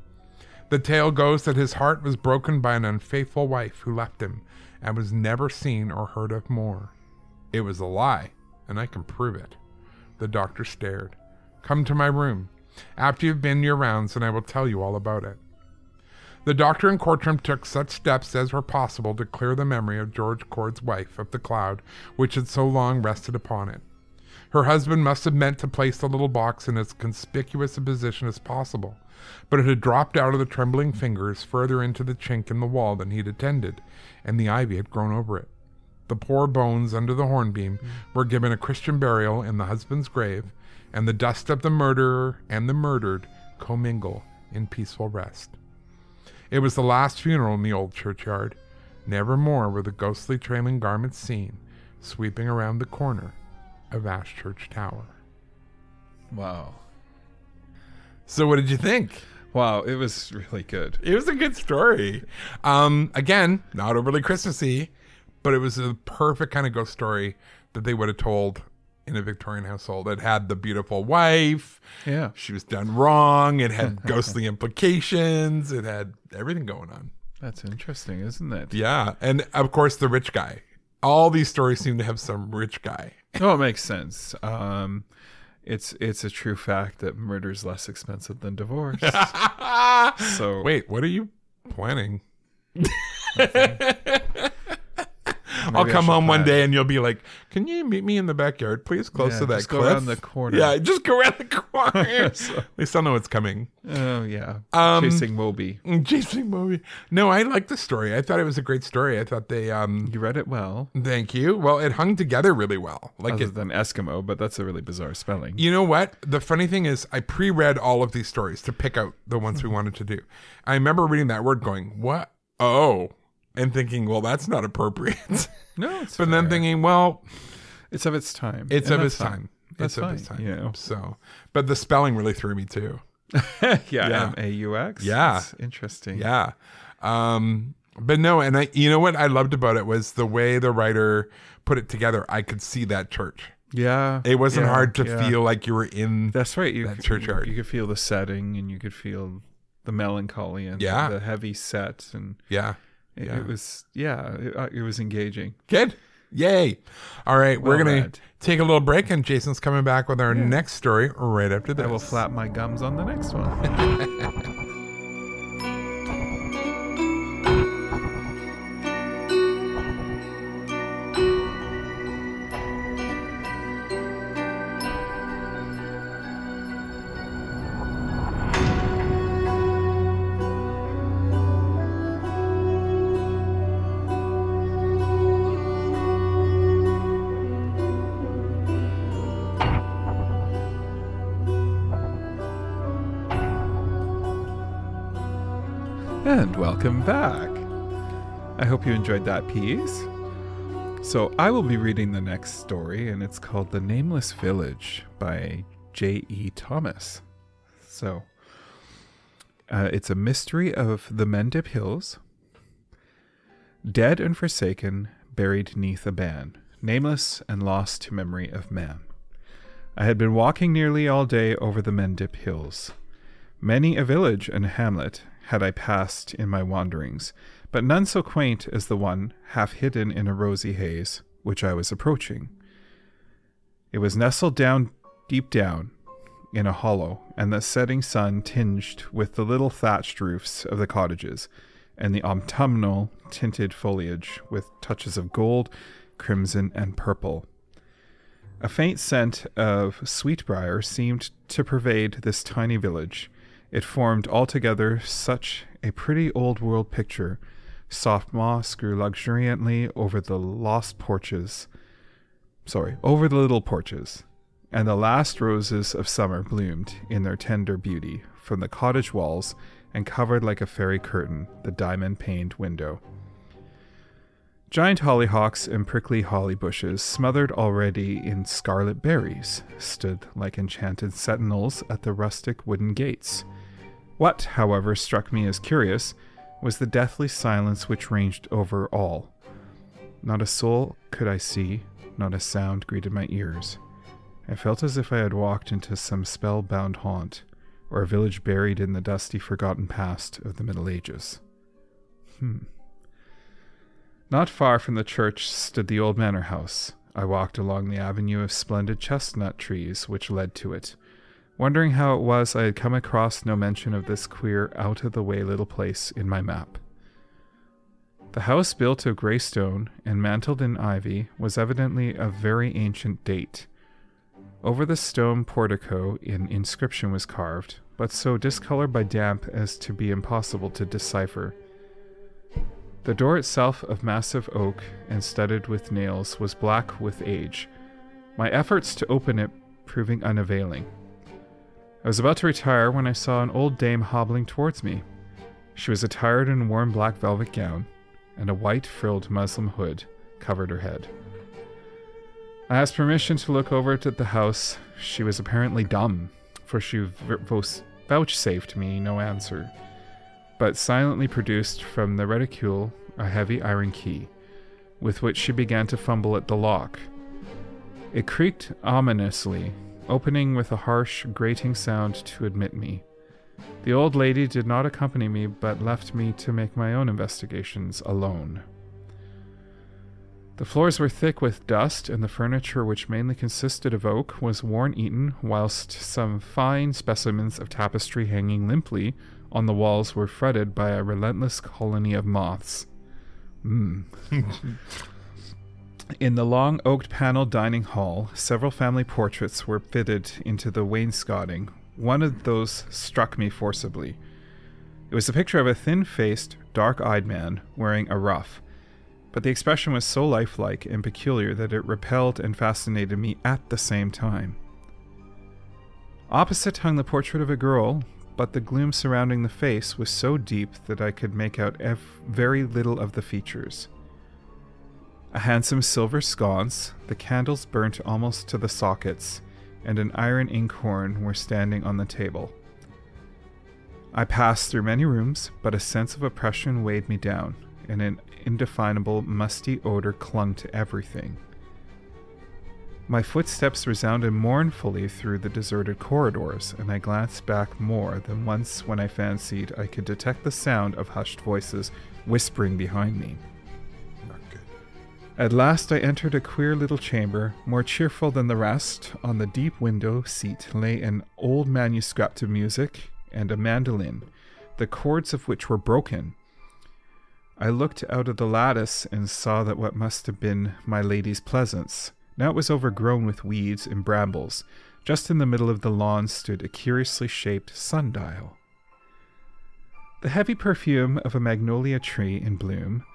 "The tale goes that his heart was broken by an unfaithful wife who left him, and was never seen or heard of more." "It was a lie, and I can prove it." The doctor stared. "Come to my room after you've been your rounds, and I will tell you all about it." The doctor and Cortram took such steps as were possible to clear the memory of George Cord's wife of the cloud which had so long rested upon it. Her husband must have meant to place the little box in as conspicuous a position as possible, but it had dropped out of the trembling fingers further into the chink in the wall than he'd intended, and the ivy had grown over it. The poor bones under the hornbeam were given a Christian burial in the husband's grave, and the dust of the murderer and the murdered commingle in peaceful rest. It was the last funeral in the old churchyard. Never more were the ghostly trailing garments seen, sweeping around the corner of Ashchurch Tower. Wow. So what did you think? Wow, it was really good. It was a good story. Again, not overly Christmassy, but it was a perfect kind of ghost story that they would have told in a Victorian household. It had the beautiful wife. Yeah. She was done wrong. It had ghostly implications. It had everything going on. That's interesting, isn't it? Yeah. And of course, the rich guy. All these stories seem to have some rich guy. Oh, it makes sense. It's a true fact that murder is less expensive than divorce. So wait, what are you planning? Maybe I'll I come should home one plan. day and you'll be like, can you meet me in the backyard, please, close Yeah, to that just cliff? go around the corner. Yeah, just go around the corner. So- At least I'll know it's coming. Oh yeah, Chasing chasing Moby. Chasing movie. No, I liked the story. I thought it was a great story. I thought they You read it well, thank you. Well, it hung together really well. Like other it, than Eskimo, but that's a really bizarre spelling. you know what? The funny thing is I pre-read all of these stories to pick out the ones we wanted to do. I remember reading that word going, what? Oh. And thinking, well, that's not appropriate. No, it's But then fair. thinking, well, It's of its time. it's And of that's its fine. time. That's It's of fine. its time. You know. So, but the spelling really threw me too. Yeah, MAUX. Yeah. That's interesting. Yeah. But no, and you know what I loved about it was the way the writer put it together. I could see that church. Yeah. It wasn't yeah, hard to yeah. feel like you were in. That's right. that churchyard. You could feel the setting, and you could feel the melancholy and Yeah. the heavy set, and Yeah. it, Yeah. it was it was engaging. Good. Yay. All right. We're Well going to read. take a little break, and Jason's coming back with our next story right after this. I will flap my gums on the next one. And welcome back. I hope you enjoyed that piece. So I will be reading the next story, and it's called The Nameless Village by J.E. Thomas. So it's a mystery of the Mendip Hills. Dead and forsaken, buried neath a ban, nameless and lost to memory of man. I had been walking nearly all day over the Mendip Hills. Many a village and hamlet had I passed in my wanderings, but none so quaint as the one, half hidden in a rosy haze, which I was approaching. It was nestled deep down, in a hollow, and the setting sun tinged with the little thatched roofs of the cottages, and the autumnal tinted foliage with touches of gold, crimson, and purple. A faint scent of sweetbriar seemed to pervade this tiny village. It formed altogether such a pretty old-world picture. Soft moss grew luxuriantly over the little porches, and the last roses of summer bloomed in their tender beauty from the cottage walls and covered like a fairy curtain the diamond-paned window. Giant hollyhocks and prickly holly bushes, smothered already in scarlet berries, stood like enchanted sentinels at the rustic wooden gates. What, however, struck me as curious was the deathly silence which ranged over all. Not a soul could I see, not a sound greeted my ears. I felt as if I had walked into some spellbound haunt, or a village buried in the dusty forgotten past of the Middle Ages. Not far from the church stood the old manor house. I walked along the avenue of splendid chestnut trees which led to it, wondering how it was I had come across no mention of this queer, out-of-the-way little place in my map. The house, built of grey stone and mantled in ivy, was evidently of very ancient date. Over the stone portico an inscription was carved, but so discolored by damp as to be impossible to decipher. The door itself, of massive oak and studded with nails, was black with age, my efforts to open it proving unavailing. I was about to retire when I saw an old dame hobbling towards me. She was attired in a warm black velvet gown, and a white frilled muslin hood covered her head. I asked permission to look over at the house. She was apparently dumb, for she vouchsafed me no answer, but silently produced from the reticule a heavy iron key, with which she began to fumble at the lock. It creaked ominously, opening with a harsh, grating sound to admit me. The old lady did not accompany me, but left me to make my own investigations alone. The floors were thick with dust, and the furniture, which mainly consisted of oak, was worm-eaten, whilst some fine specimens of tapestry hanging limply on the walls were fretted by a relentless colony of moths. In the long oak-paneled dining hall, several family portraits were fitted into the wainscoting. One of those struck me forcibly. It was a picture of a thin-faced, dark-eyed man wearing a ruff, but the expression was so lifelike and peculiar that it repelled and fascinated me at the same time. Opposite hung the portrait of a girl, but the gloom surrounding the face was so deep that I could make out very little of the features. A handsome silver sconce, the candles burnt almost to the sockets, and an iron inkhorn were standing on the table. I passed through many rooms, but a sense of oppression weighed me down, and an indefinable musty odor clung to everything. My footsteps resounded mournfully through the deserted corridors, and I glanced back more than once when I fancied I could detect the sound of hushed voices whispering behind me. At last I entered a queer little chamber, more cheerful than the rest. On the deep window seat lay an old manuscript of music and a mandolin, the chords of which were broken. I looked out of the lattice and saw that what must have been my lady's pleasance. Now it was overgrown with weeds and brambles. Just in the middle of the lawn stood a curiously shaped sundial. The heavy perfume of a magnolia tree in bloom,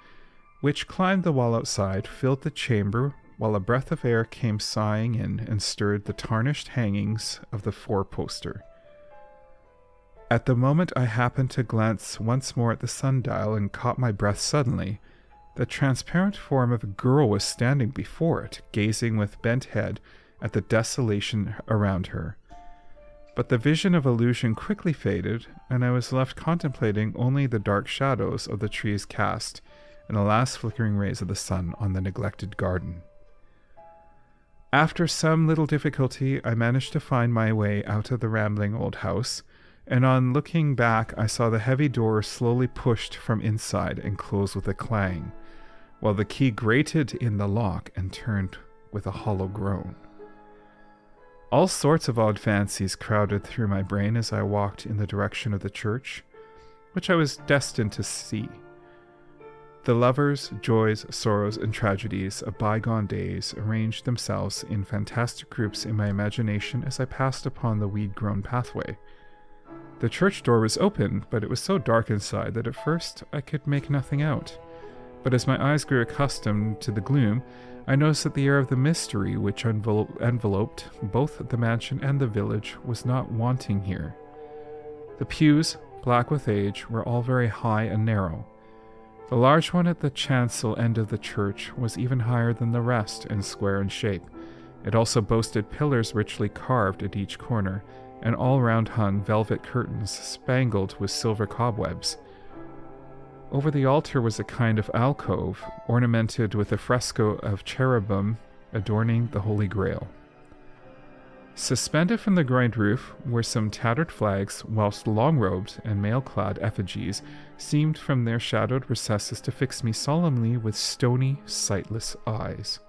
which climbed the wall outside, filled the chamber, while a breath of air came sighing in and stirred the tarnished hangings of the four-poster. At the moment I happened to glance once more at the sundial and caught my breath suddenly. The transparent form of a girl was standing before it, gazing with bent head at the desolation around her. But the vision of illusion quickly faded, and I was left contemplating only the dark shadows of the trees cast and the last flickering rays of the sun on the neglected garden. After some little difficulty, I managed to find my way out of the rambling old house, and on looking back I saw the heavy door slowly pushed from inside and close with a clang, while the key grated in the lock and turned with a hollow groan. All sorts of odd fancies crowded through my brain as I walked in the direction of the church, which I was destined to see. The lovers, joys, sorrows, and tragedies of bygone days arranged themselves in fantastic groups in my imagination as I passed upon the weed-grown pathway. The church door was open, but it was so dark inside that at first I could make nothing out. But as my eyes grew accustomed to the gloom, I noticed that the air of the mystery which enveloped both the mansion and the village was not wanting here. The pews, black with age, were all very high and narrow. The large one at the chancel end of the church was even higher than the rest and square in shape. It also boasted pillars richly carved at each corner, and all round hung velvet curtains spangled with silver cobwebs. Over the altar was a kind of alcove, ornamented with a fresco of cherubim adorning the Holy Grail. Suspended from the groined roof were some tattered flags, whilst long-robed and mail-clad effigies seemed from their shadowed recesses to fix me solemnly with stony, sightless eyes.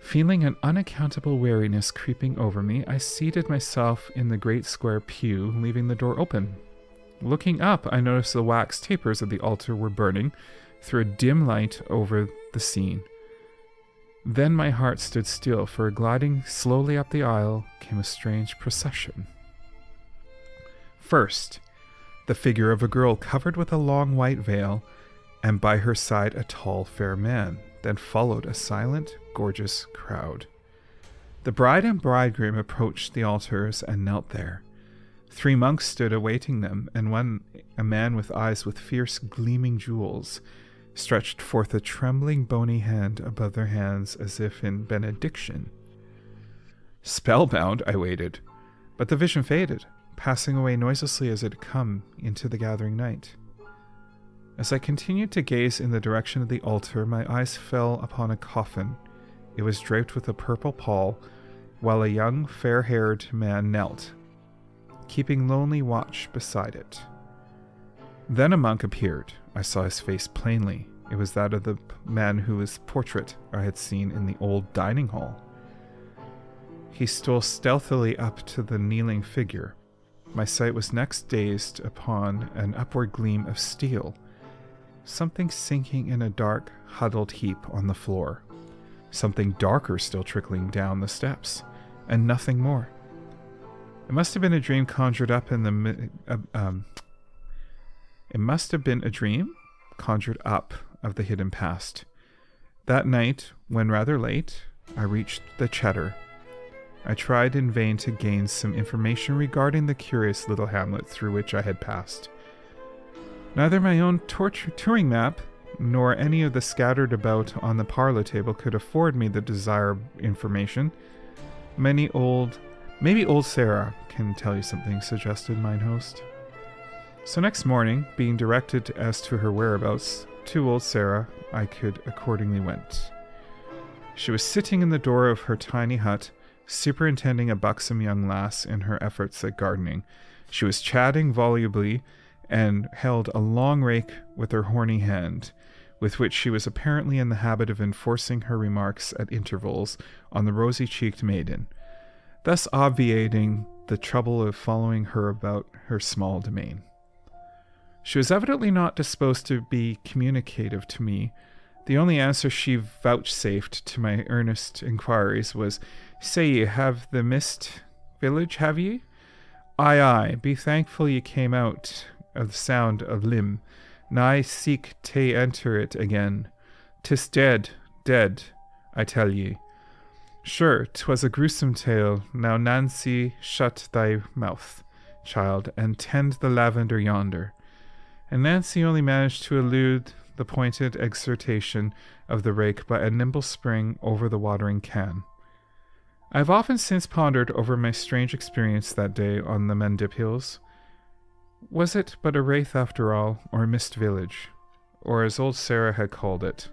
Feeling an unaccountable weariness creeping over me, I seated myself in the great square pew, leaving the door open. Looking up, I noticed the wax tapers of the altar were burning through a dim light over the scene. Then my heart stood still, for gliding slowly up the aisle came a strange procession. First, the figure of a girl covered with a long white veil, and by her side a tall, fair man. Then followed a silent, gorgeous crowd. The bride and bridegroom approached the altars and knelt there. 3 monks stood awaiting them, and one, a man with eyes with fierce, gleaming jewels, stretched forth a trembling, bony hand above their hands as if in benediction. Spellbound, I waited, But the vision faded, passing away noiselessly as it had come into the gathering night. As I continued to gaze in the direction of the altar, my eyes fell upon a coffin. It was draped with a purple pall, while a young, fair-haired man knelt, keeping lonely watch beside it. Then a monk appeared. I saw his face plainly. It was that of the man whose portrait I had seen in the old dining hall. He stole stealthily up to the kneeling figure. My sight was next dazed upon an upward gleam of steel, something sinking in a dark, huddled heap on the floor, something darker still trickling down the steps, and nothing more. It must have been a dream conjured up in the It must have been a dream conjured up of the hidden past. That night, when rather late, I reached the Cheddar. I tried in vain to gain some information regarding the curious little hamlet through which I had passed. Neither my own touring map nor any of the scattered about on the parlor table could afford me the desired information. Maybe old Sarah can tell you something, suggested mine host. So next morning, being directed as to her whereabouts, to old Sarah, I could accordingly went. She was sitting in the door of her tiny hut, superintending a buxom young lass in her efforts at gardening. She was chatting volubly and held a long rake with her horny hand, with which she was apparently in the habit of enforcing her remarks at intervals on the rosy-cheeked maiden, thus obviating the trouble of following her about her small domain. She was evidently not disposed to be communicative to me. The only answer she vouchsafed to my earnest inquiries was, "Say ye have the missed village, have ye?" "Aye, aye, be thankful ye came out of the sound of limb. Nigh seek te enter it again. 'Tis dead, dead, I tell ye. Sure, 'twas a gruesome tale. Now, Nancy, shut thy mouth, child, and tend the lavender yonder." And Nancy only managed to elude the pointed exhortation of the rake by a nimble spring over the watering can. I have often since pondered over my strange experience that day on the Mendip Hills. Was it but a wraith after all, or a mist village, or as old Sarah had called it?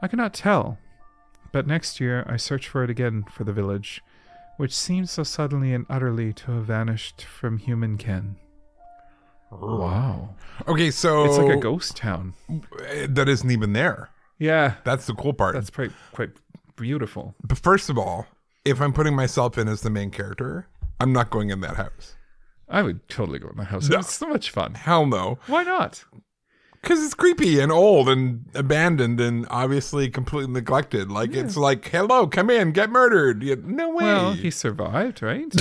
I cannot tell, but next year I searched for it again for the village, which seemed so suddenly and utterly to have vanished from human ken. Wow. Okay, so it's like a ghost town that isn't even there. Yeah, That's the cool part. that's quite beautiful. But first of all, if I'm putting myself in as the main character, I'm not going in that house. I would totally go in the house. No. It's so much fun. Hell no. Why not? Because it's creepy and old and abandoned and obviously completely neglected. Like, it's like, hello, come in, get murdered. No way. Well, he survived, right?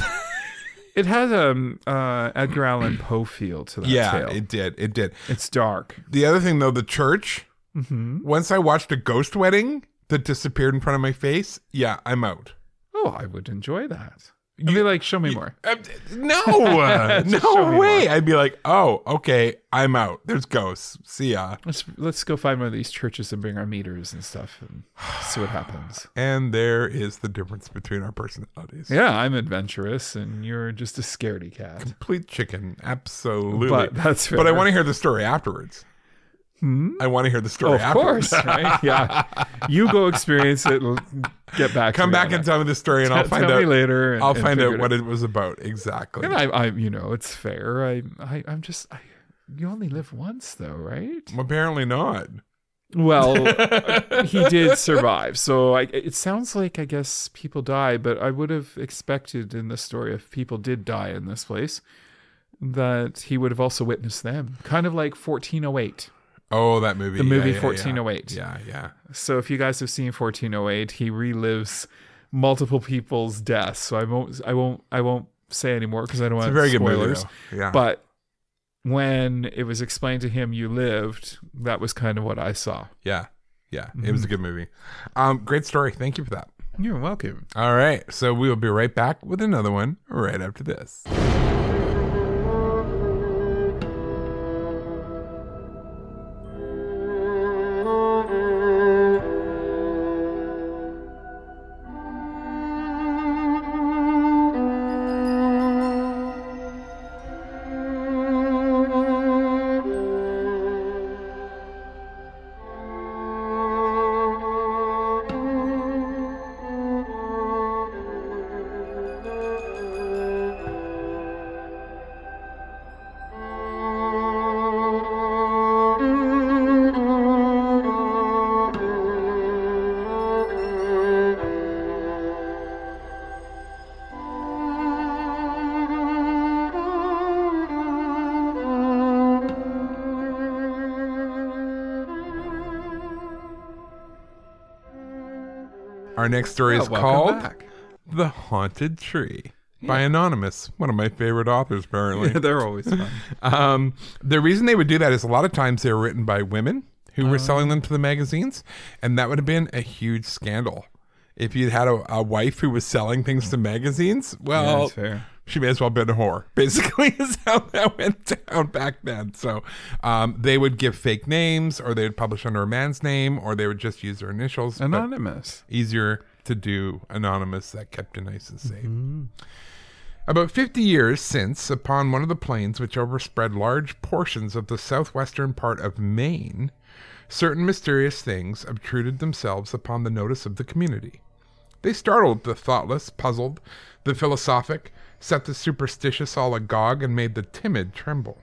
It has Edgar Allan Poe feel to that tale. It did. It's dark. The other thing, though, the church, once I watched a ghost wedding that disappeared in front of my face, I'm out. Oh, I would enjoy that. I'd be like, show me more. No, show no me way. more. I'd be like, oh, okay, I'm out. There's ghosts. See ya. Let's go find one of these churches and bring our meters and stuff and see what happens. And there is the difference between our personalities. Yeah, I'm adventurous and you're just a scaredy cat. Complete chicken. Absolutely. But that's fair. But I want to hear the story afterwards. I want to hear the story Of afterwards. course, right? Yeah. You go experience it. Get back. Come to me back on and it. tell me the story, and I'll find Tell out me later. I'll find out figure what it was about exactly. And I, it's fair. I'm just. You only live once, though, right? Apparently not. Well, he did survive. So it sounds like, I guess, people die, but I would have expected in the story, if people did die in this place, that he would have also witnessed them. Kind of like 1408. Oh, that movie. The movie 1408. 1408. Yeah. So if you guys have seen 1408, he relives multiple people's deaths. So I won't say any more because I don't want It's a very spoilers. good movie, though. Yeah. But when it was explained to him you lived, that was kind of what I saw. Yeah. It was a good movie. Great story. Thank you for that. You're welcome. All right. So we will be right back with another one right after this. Our next story is welcome called back. The Haunted Tree by Anonymous, one of my favorite authors, apparently. Yeah, they're always fun. The reason they would do that is a lot of times they were written by women who were selling them to the magazines, and that would have been a huge scandal. If you'd had a wife who was selling things to magazines, well, that's fair. she may as well have been a whore, basically, is how that went down back then. So they would give fake names, or they would publish under a man's name, or they would just use their initials. Anonymous. Easier to do anonymous. That kept it nice and safe. About 50 years since, upon one of the plains which overspread large portions of the southwestern part of Maine, certain mysterious things obtruded themselves upon the notice of the community. They startled the thoughtless, puzzled, the philosophic, set the superstitious all agog, and made the timid tremble.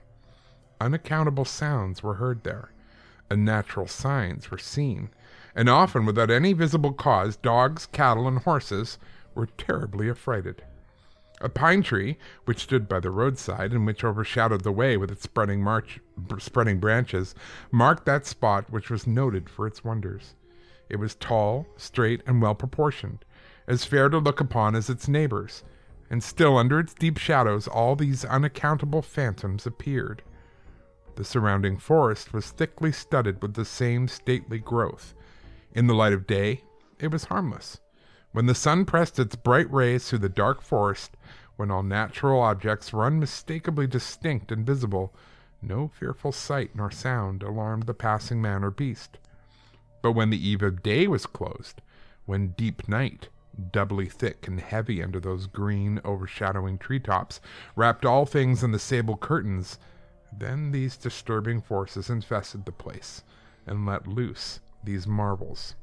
Unaccountable sounds were heard there. Unnatural signs were seen, and often without any visible cause, dogs, cattle, and horses were terribly affrighted. A pine tree, which stood by the roadside and which overshadowed the way with its spreading branches, marked that spot which was noted for its wonders. It was tall, straight, and well proportioned, as fair to look upon as its neighbors, and still under its deep shadows all these unaccountable phantoms appeared. The surrounding forest was thickly studded with the same stately growth. In the light of day, it was harmless. When the sun pressed its bright rays through the dark forest, when all natural objects were unmistakably distinct and visible, no fearful sight nor sound alarmed the passing man or beast. But when the eve of day was closed, when deep night, doubly thick and heavy under those green, overshadowing treetops, wrapped all things in the sable curtains, then these disturbing forces infested the place, and let loose these marvels.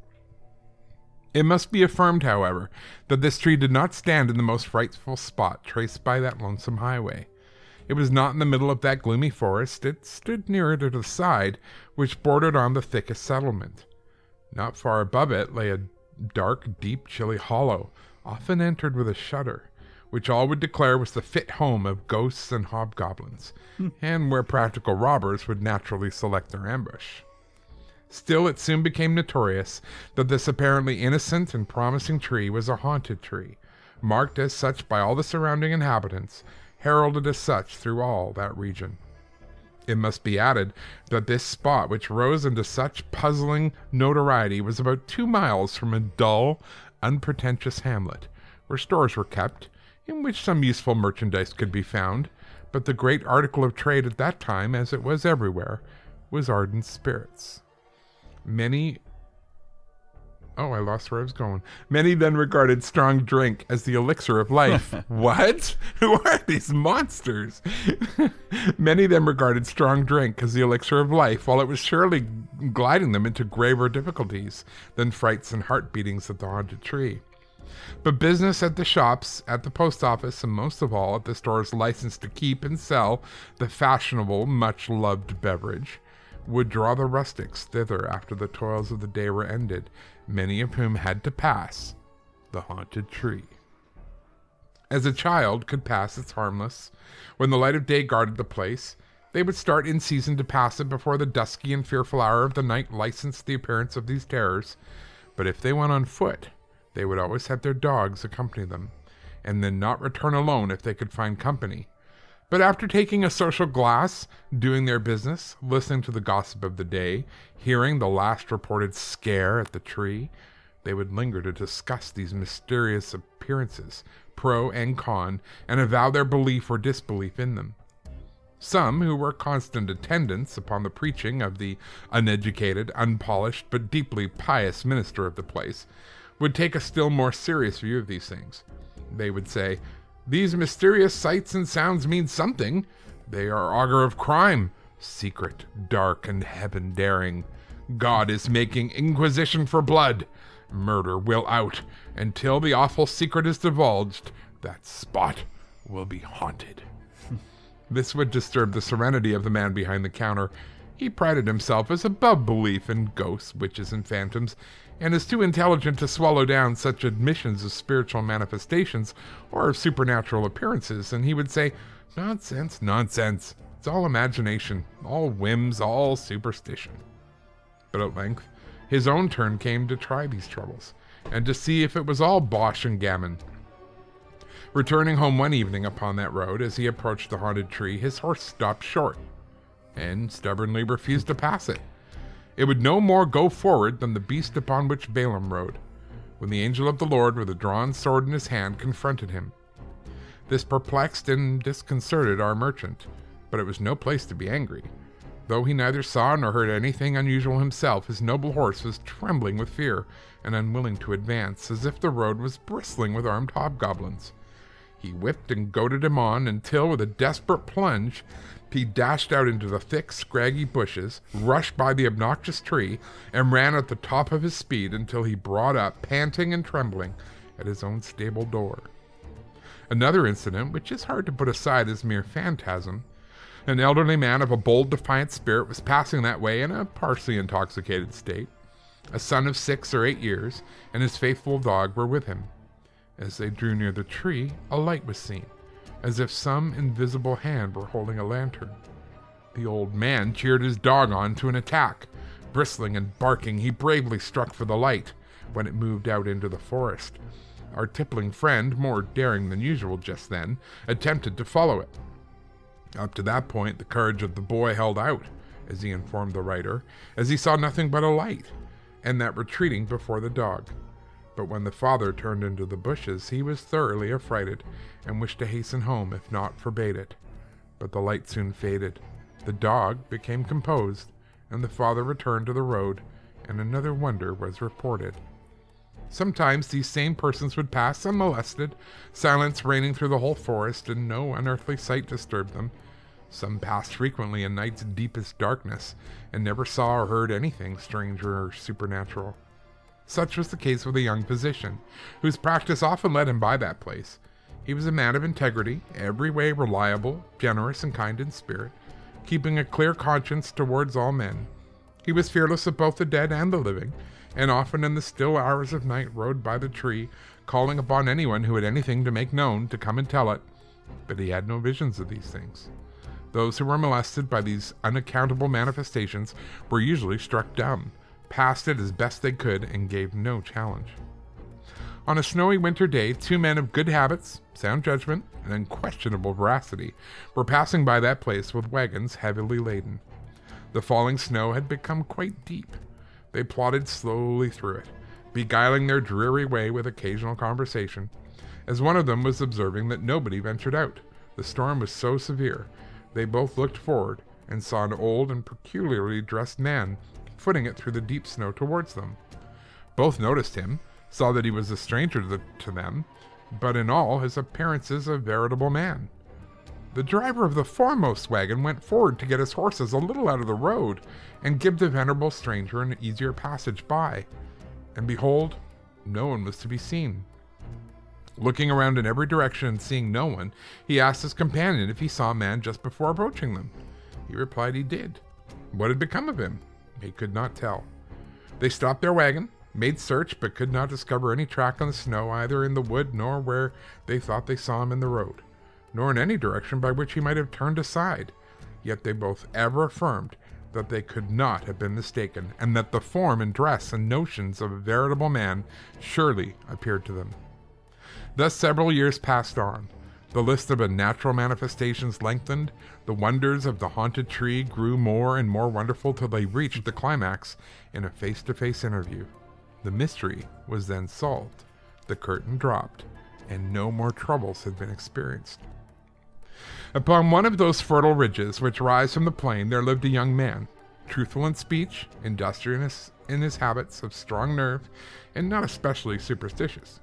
It must be affirmed, however, that this tree did not stand in the most frightful spot traced by that lonesome highway. It was not in the middle of that gloomy forest. It stood nearer to the side, which bordered on the thickest settlement. Not far above it lay a dark, deep, chilly hollow, often entered with a shudder, which all would declare was the fit home of ghosts and hobgoblins, and where practical robbers would naturally select their ambush. Still, it soon became notorious that this apparently innocent and promising tree was a haunted tree, marked as such by all the surrounding inhabitants, heralded as such through all that region. It must be added that this spot, which rose into such puzzling notoriety, was about 2 miles from a dull, unpretentious hamlet, where stores were kept, in which some useful merchandise could be found, but the great article of trade at that time, as it was everywhere, was ardent spirits. Many then regarded strong drink as the elixir of life. What? Who are these monsters? Many then regarded strong drink as the elixir of life, while it was surely gliding them into graver difficulties than frights and heart beatings at the haunted tree. But business at the shops, at the post office, and most of all at the stores licensed to keep and sell the fashionable, much-loved beverage, would draw the rustics thither after the toils of the day were ended, many of whom had to pass the haunted tree. As a child could pass its harmless, when the light of day guarded the place, they would start in season to pass it before the dusky and fearful hour of the night licensed the appearance of these terrors. But if they went on foot, they would always have their dogs accompany them, and then not return alone if they could find company. But after taking a social glass, doing their business, listening to the gossip of the day, hearing the last reported scare at the tree, they would linger to discuss these mysterious appearances, pro and con, and avow their belief or disbelief in them. Some, who were constant attendants upon the preaching of the uneducated, unpolished, but deeply pious minister of the place, would take a still more serious view of these things. They would say, "These mysterious sights and sounds mean something. They are augur of crime, secret, dark, and heaven-daring. God is making inquisition for blood. Murder will out. Until the awful secret is divulged, that spot will be haunted." This would disturb the serenity of the man behind the counter. He prided himself as above belief in ghosts, witches, and phantoms, and is too intelligent to swallow down such admissions of spiritual manifestations or of supernatural appearances, and he would say, "Nonsense, nonsense. It's all imagination, all whims, all superstition." But at length, his own turn came to try these troubles, and to see if it was all bosh and gammon. Returning home one evening upon that road, as he approached the haunted tree, his horse stopped short and stubbornly refused to pass it. It would no more go forward than the beast upon which Balaam rode, when the angel of the Lord, with a drawn sword in his hand, confronted him. This perplexed and disconcerted our merchant, but it was no place to be angry. Though he neither saw nor heard anything unusual himself, his noble horse was trembling with fear and unwilling to advance, as if the road was bristling with armed hobgoblins. He whipped and goaded him on until, with a desperate plunge, he dashed out into the thick, scraggy bushes, rushed by the obnoxious tree, and ran at the top of his speed until he brought up, panting and trembling, at his own stable door. Another incident, which is hard to put aside as mere phantasm. An elderly man of a bold, defiant spirit was passing that way in a partially intoxicated state. A son of 6 or 8 years and his faithful dog were with him. As they drew near the tree, a light was seen, as if some invisible hand were holding a lantern. The old man cheered his dog on to an attack. Bristling and barking, he bravely struck for the light when it moved out into the forest. Our tippling friend, more daring than usual just then, attempted to follow it. Up to that point, the courage of the boy held out, as he informed the writer, as he saw nothing but a light, and that retreating before the dog. But when the father turned into the bushes, he was thoroughly affrighted, and wished to hasten home, if not forbade it. But the light soon faded. The dog became composed, and the father returned to the road, and another wonder was reported. Sometimes these same persons would pass unmolested, silence reigning through the whole forest, and no unearthly sight disturbed them. Some passed frequently in night's deepest darkness, and never saw or heard anything strange or supernatural. Such was the case with a young physician, whose practice often led him by that place. He was a man of integrity, every way reliable, generous, and kind in spirit, keeping a clear conscience towards all men. He was fearless of both the dead and the living, and often in the still hours of night rode by the tree, calling upon anyone who had anything to make known to come and tell it. But he had no visions of these things. Those who were molested by these unaccountable manifestations were usually struck dumb, passed it as best they could, and gave no challenge. On a snowy winter day, 2 men of good habits, sound judgment, and unquestionable veracity were passing by that place with wagons heavily laden. The falling snow had become quite deep. They plodded slowly through it, beguiling their dreary way with occasional conversation. As one of them was observing that nobody ventured out, the storm was so severe, they both looked forward and saw an old and peculiarly dressed man footing it through the deep snow towards them. Both noticed him, saw that he was a stranger to them, but in all his appearances a veritable man. The driver of the foremost wagon went forward to get his horses a little out of the road and give the venerable stranger an easier passage by. And behold, no one was to be seen. Looking around in every direction and seeing no one, he asked his companion if he saw a man just before approaching them. He replied he did. What had become of him? He could not tell. They stopped their wagon, made search, but could not discover any track on the snow, either in the wood nor where they thought they saw him in the road, nor in any direction by which he might have turned aside. Yet they both ever affirmed that they could not have been mistaken, and that the form and dress and notions of a veritable man surely appeared to them. Thus several years passed on. The list of unnatural manifestations lengthened. The wonders of the haunted tree grew more and more wonderful till they reached the climax in a face-to-face interview. The mystery was then solved, the curtain dropped, and no more troubles had been experienced. Upon one of those fertile ridges which rise from the plain there lived a young man, truthful in speech, industrious in his habits, of strong nerve, and not especially superstitious.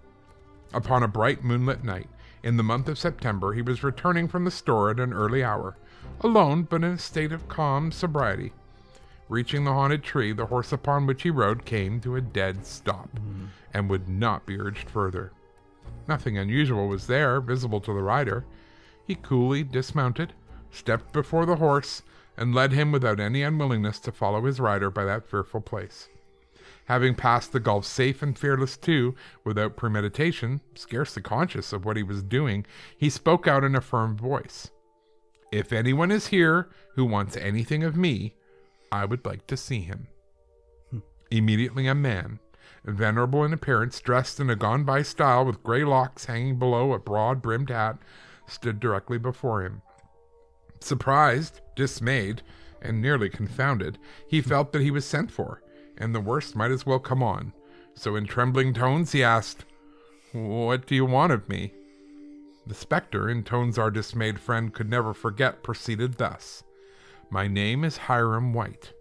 Upon a bright moonlit night, in the month of September, he was returning from the store at an early hour, alone but in a state of calm sobriety. Reaching the haunted tree, the horse upon which he rode came to a dead stop, and would not be urged further. Nothing unusual was there, visible to the rider. He coolly dismounted, stepped before the horse, and led him without any unwillingness to follow his rider by that fearful place. Having passed the gulf safe and fearless too, without premeditation, scarcely conscious of what he was doing, he spoke out in a firm voice. "If anyone is here who wants anything of me, I would like to see him." Immediately a man, venerable in appearance, dressed in a gone-by style with gray locks hanging below a broad-brimmed hat, stood directly before him. Surprised, dismayed, and nearly confounded, he felt that he was sent for, and the worst might as well come on. So in trembling tones he asked, "What do you want of me?" The spectre, in tones our dismayed friend could never forget, proceeded thus. "My name is Hiram White.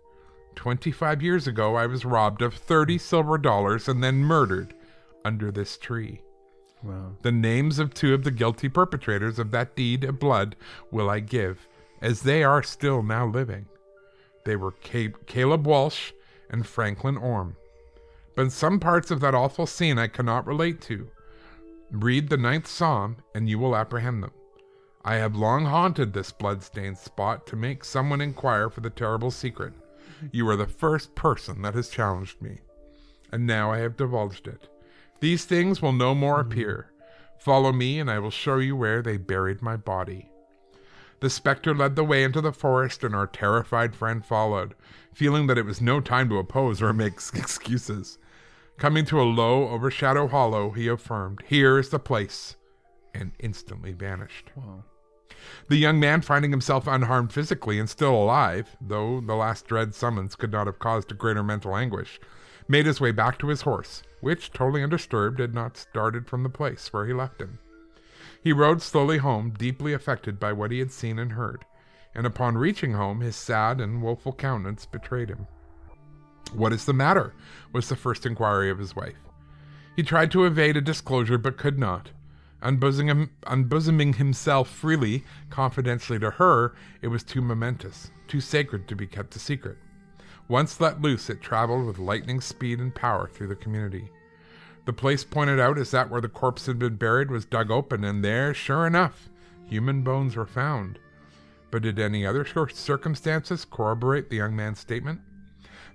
25 years ago I was robbed of 30 silver dollars and then murdered under this tree. Wow. The names of 2 of the guilty perpetrators of that deed of blood will I give, as they are still now living. They were Caleb Walsh and Franklin Orme. But some parts of that awful scene I cannot relate to. Read the 9th Psalm, and you will apprehend them. I have long haunted this blood-stained spot to make someone inquire for the terrible secret. You are the first person that has challenged me, and now I have divulged it. These things will no more appear. Follow me, and I will show you where they buried my body." The spectre led the way into the forest, and our terrified friend followed, feeling that it was no time to oppose or make excuses. Coming to a low, overshadowed hollow, he affirmed, "Here is the place," and instantly vanished. Wow. The young man, finding himself unharmed physically and still alive, though the last dread summons could not have caused a greater mental anguish, made his way back to his horse, which, totally undisturbed, had not started from the place where he left him. He rode slowly home, deeply affected by what he had seen and heard, and upon reaching home, his sad and woeful countenance betrayed him. "What is the matter?" was the first inquiry of his wife. He tried to evade a disclosure, but could not. Unbosoming himself freely, confidentially to her, it was too momentous, too sacred to be kept a secret. Once let loose, it traveled with lightning speed and power through the community. The place pointed out as that where the corpse had been buried was dug open, and there, sure enough, human bones were found. But did any other circumstances corroborate the young man's statement?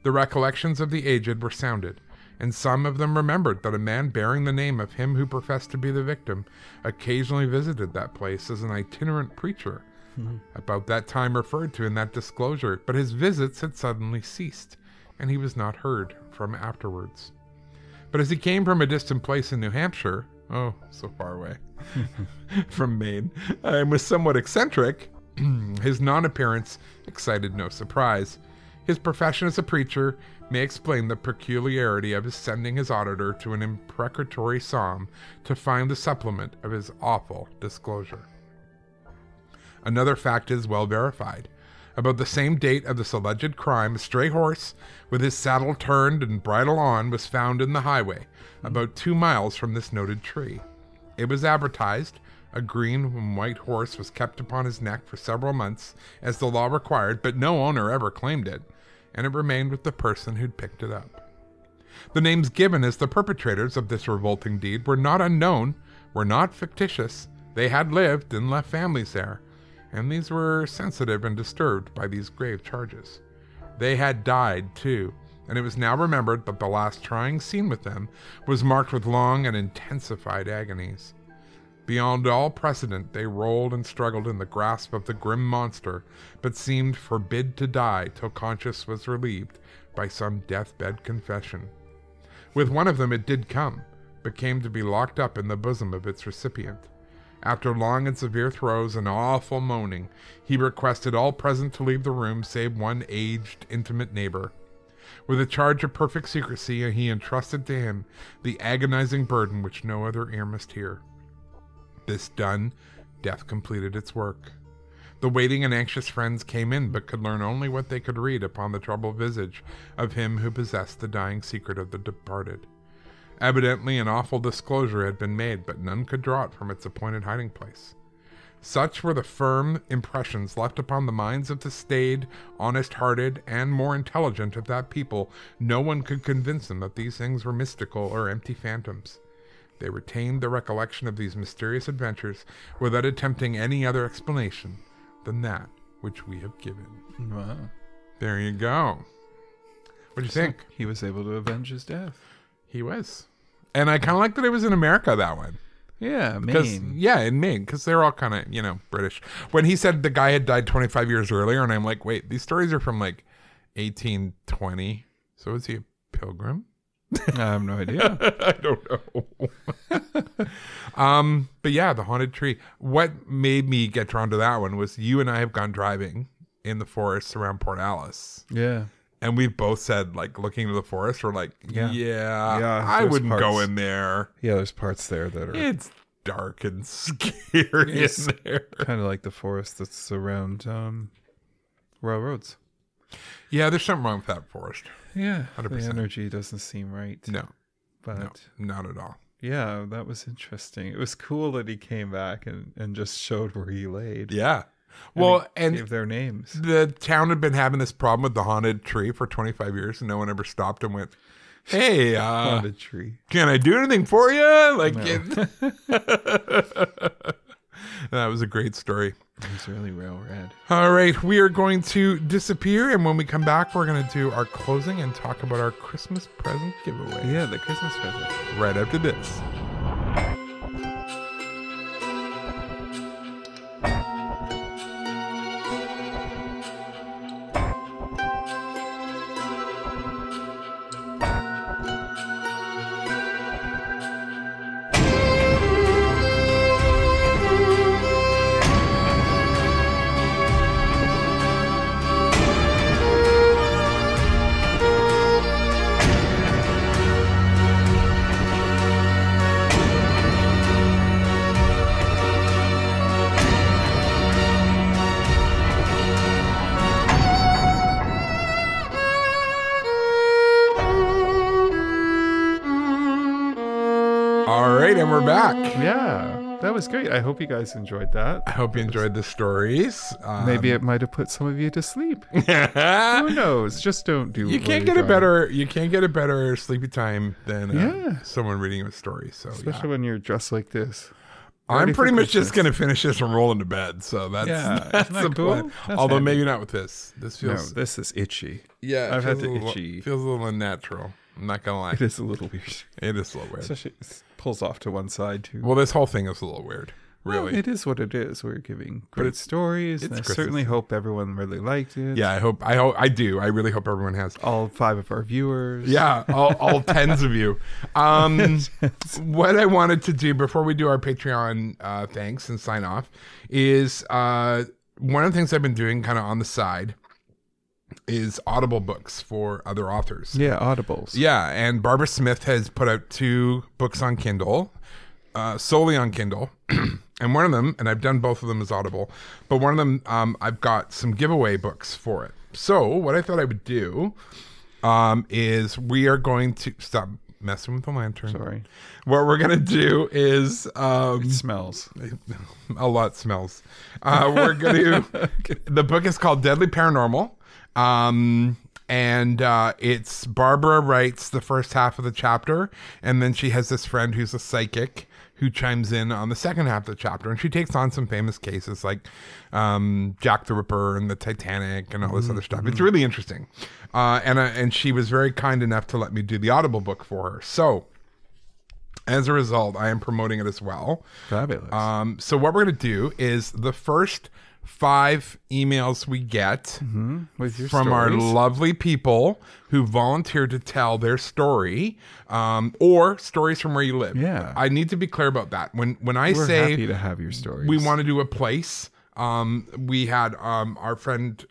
The recollections of the aged were sounded, and some of them remembered that a man bearing the name of him who professed to be the victim occasionally visited that place as an itinerant preacher, about that time referred to in that disclosure, but his visits had suddenly ceased, and he was not heard from afterwards. But as he came from a distant place in New Hampshire, oh, so far away, from Maine, and was somewhat eccentric, his non-appearance excited no surprise. His profession as a preacher may explain the peculiarity of his sending his auditor to an imprecatory psalm to find the supplement of his awful disclosure. Another fact is well verified. About the same date of this alleged crime, a stray horse, with his saddle turned and bridle on, was found in the highway, about 2 miles from this noted tree. It was advertised. A green and white horse was kept upon his neck for several months, as the law required, but no owner ever claimed it, and it remained with the person who'd picked it up. The names given as the perpetrators of this revolting deed were not unknown, were not fictitious. They had lived and left families there, and these were sensitive and disturbed by these grave charges. They had died, too, and it was now remembered that the last trying scene with them was marked with long and intensified agonies. Beyond all precedent, they rolled and struggled in the grasp of the grim monster, but seemed forbid to die till conscience was relieved by some deathbed confession. With one of them it did come, but came to be locked up in the bosom of its recipient. After long and severe throes and awful moaning, he requested all present to leave the room save one aged, intimate neighbor. With a charge of perfect secrecy, he entrusted to him the agonizing burden which no other ear must hear. This done, death completed its work. The waiting and anxious friends came in, but could learn only what they could read upon the troubled visage of him who possessed the dying secret of the departed. Evidently an awful disclosure had been made, but none could draw it from its appointed hiding place. Such were the firm impressions left upon the minds of the staid, honest-hearted, and more intelligent of that people, no one could convince them that these things were mystical or empty phantoms. They retained the recollection of these mysterious adventures without attempting any other explanation than that which we have given. Wow. There you go. What do you think? He was able to avenge his death. He was. And I kind of like that it was in America, that one. Yeah, Because, Maine. yeah, in Maine, because they're all kind of, British. When he said the guy had died 25 years earlier, and I'm like, wait, these stories are from 1820. So is he a pilgrim? I have no idea. I don't know. But yeah, the haunted tree. What made me get drawn to that one was you and I have gone driving in the forest around Port Alice. Yeah. And we both said, like, looking into the forest, we're like, yeah, I there's wouldn't go parts. in there. Yeah, there's parts there that are It's dark and scary It's in there. kind of like the forest that's around railroads. Yeah, there's something wrong with that forest. Yeah, 100%. the energy doesn't seem right. No, But not at all. yeah, that was interesting. It was cool that he came back and just showed where he laid. Yeah. Well, and gave their names. the town had been having this problem with the haunted tree for 25 years, and no one ever stopped and went, hey, Haunted tree. can I do anything for you? Like, No. that was a great story. It was really well read. All right, we are going to disappear, and when we come back, we're going to do our closing and talk about our Christmas present giveaway. Yeah, the Christmas present. Right after this. All right, and we're back. Yeah, that was great. I hope you guys enjoyed that. I hope you enjoyed the stories. Maybe it might have put some of you to sleep. Who knows? Just don't do. You can't get a better sleepy time than Yeah. someone reading a story. So Especially when you're dressed like this. I'm Ready for pretty much just Christmas. going to finish this and roll into bed. So that's Isn't that the cool? plan. That's Although handy. maybe not with this. This No, feels this is itchy. yeah. it I've had feels the a little- itchy. Feels a little unnatural. I'm not gonna lie. It is a little weird. It is a little weird. Especially it pulls off to one side too. Well, this whole thing is a little weird. Well, Really. it is what it is. We're giving great it's- stories. And I Christmas. certainly hope everyone really liked it. Yeah. I hope. I do. I really hope everyone has. All 5 of our viewers. Yeah, all tens of you. What I wanted to do before we do our Patreon thanks and sign off is one of the things I've been doing kind of on the side is Audible books for other authors. Yeah, audibles. Yeah, and Barbara Smith has put out 2 books on Kindle, solely on Kindle. And one of them, and I've done both of them as Audible, but one of them, I've got some giveaway books for it. So what I thought I would do is we are going to stop messing with the lantern. Sorry. What we're going to do is It smells. a lot smells. We're going to, the book is called Deadly Paranormal. And it's Barbara writes the first half of the chapter, and then she has this friend who's a psychic who chimes in on the second half of the chapter, and she takes on some famous cases like Jack the Ripper and the Titanic and all this other stuff. It's really interesting. And she was very kind enough to let me do the Audible book for her. So as a result, I am promoting it as well. Fabulous. So what we're going to do is the first 5 emails we get With your from our stories. lovely people who volunteered to tell their story, or stories from where you live. Yeah. I need to be clear about that. When I We're say happy to have your stories. we want to do a place, we had our friend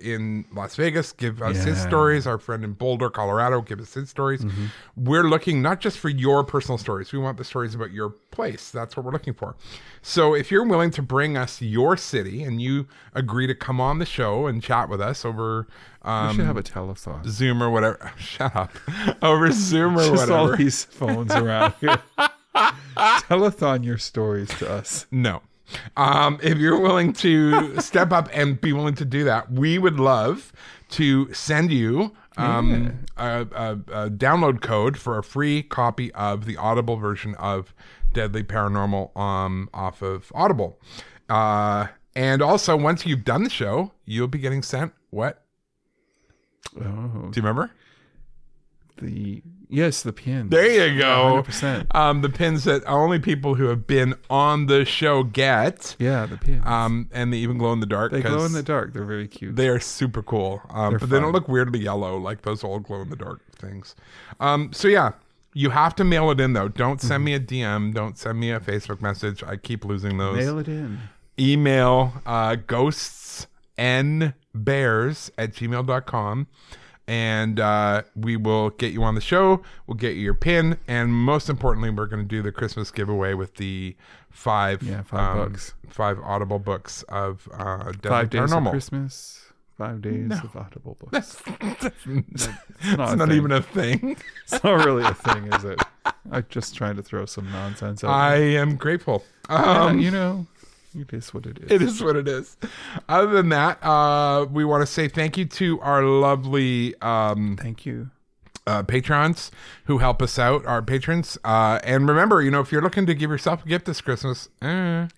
in Las Vegas give us his Yeah. stories. Our friend in Boulder, Colorado, give us his stories. We're looking not just for your personal stories. We want the stories about your place. That's what we're looking for. So if you're willing to bring us your city and you agree to come on the show and chat with us over We should have a telethon. Zoom or whatever. Shut up. Over Zoom or Just all whatever. these phones around here. Telethon your stories to us. No. If you're willing to step up and be willing to do that, we would love to send you a download code for a free copy of the Audible version of Deadly Paranormal off of Audible. And also, once you've done the show, you'll be getting sent what? Oh, Do you remember? the Yes, the pins. There you go. 100%. The pins that only people who have been on the show get. Yeah, the pins. And they even glow in the dark. They glow in the dark. They're very cute. They are super cool. But they don't look weirdly yellow like those old glow in the dark things. So yeah, you have to mail it in though. Don't send me a DM. Don't send me a Facebook message. I keep losing those. Mail it in. Email ghostsandbears@gmail.com. And we will get you on the show. We'll get you your pin. And most importantly, we're going to do the Christmas giveaway with the five books. 5 Audible books of Deadly 5 days Paranormal. of Christmas. 5 days of Audible books. It's not even a thing. It's not really a thing, is it? I'm just trying to throw some nonsense out. I am grateful. It is what it is. It is what it is. Other than that, we want to say thank you to our lovely thank you patrons who help us out, our patrons. And remember, if you're looking to give yourself a gift this Christmas, that's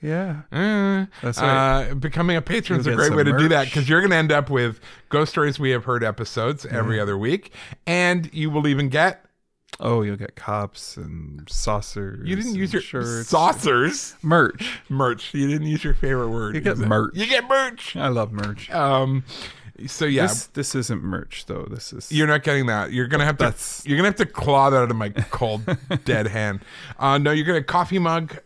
right. Becoming a patron is a great way to do that, because you're going to end up with Ghost Stories We Have Heard episodes every other week. And you will even get... Oh, you'll get cups and saucers. You didn't use your shirts. Saucers. Merch. You didn't use your favorite word. You get merch. You get merch. I love merch. So yeah, this isn't merch though. This is. You're not getting that. You're gonna have to claw that out of my cold dead hand. No, you're gonna coffee mug,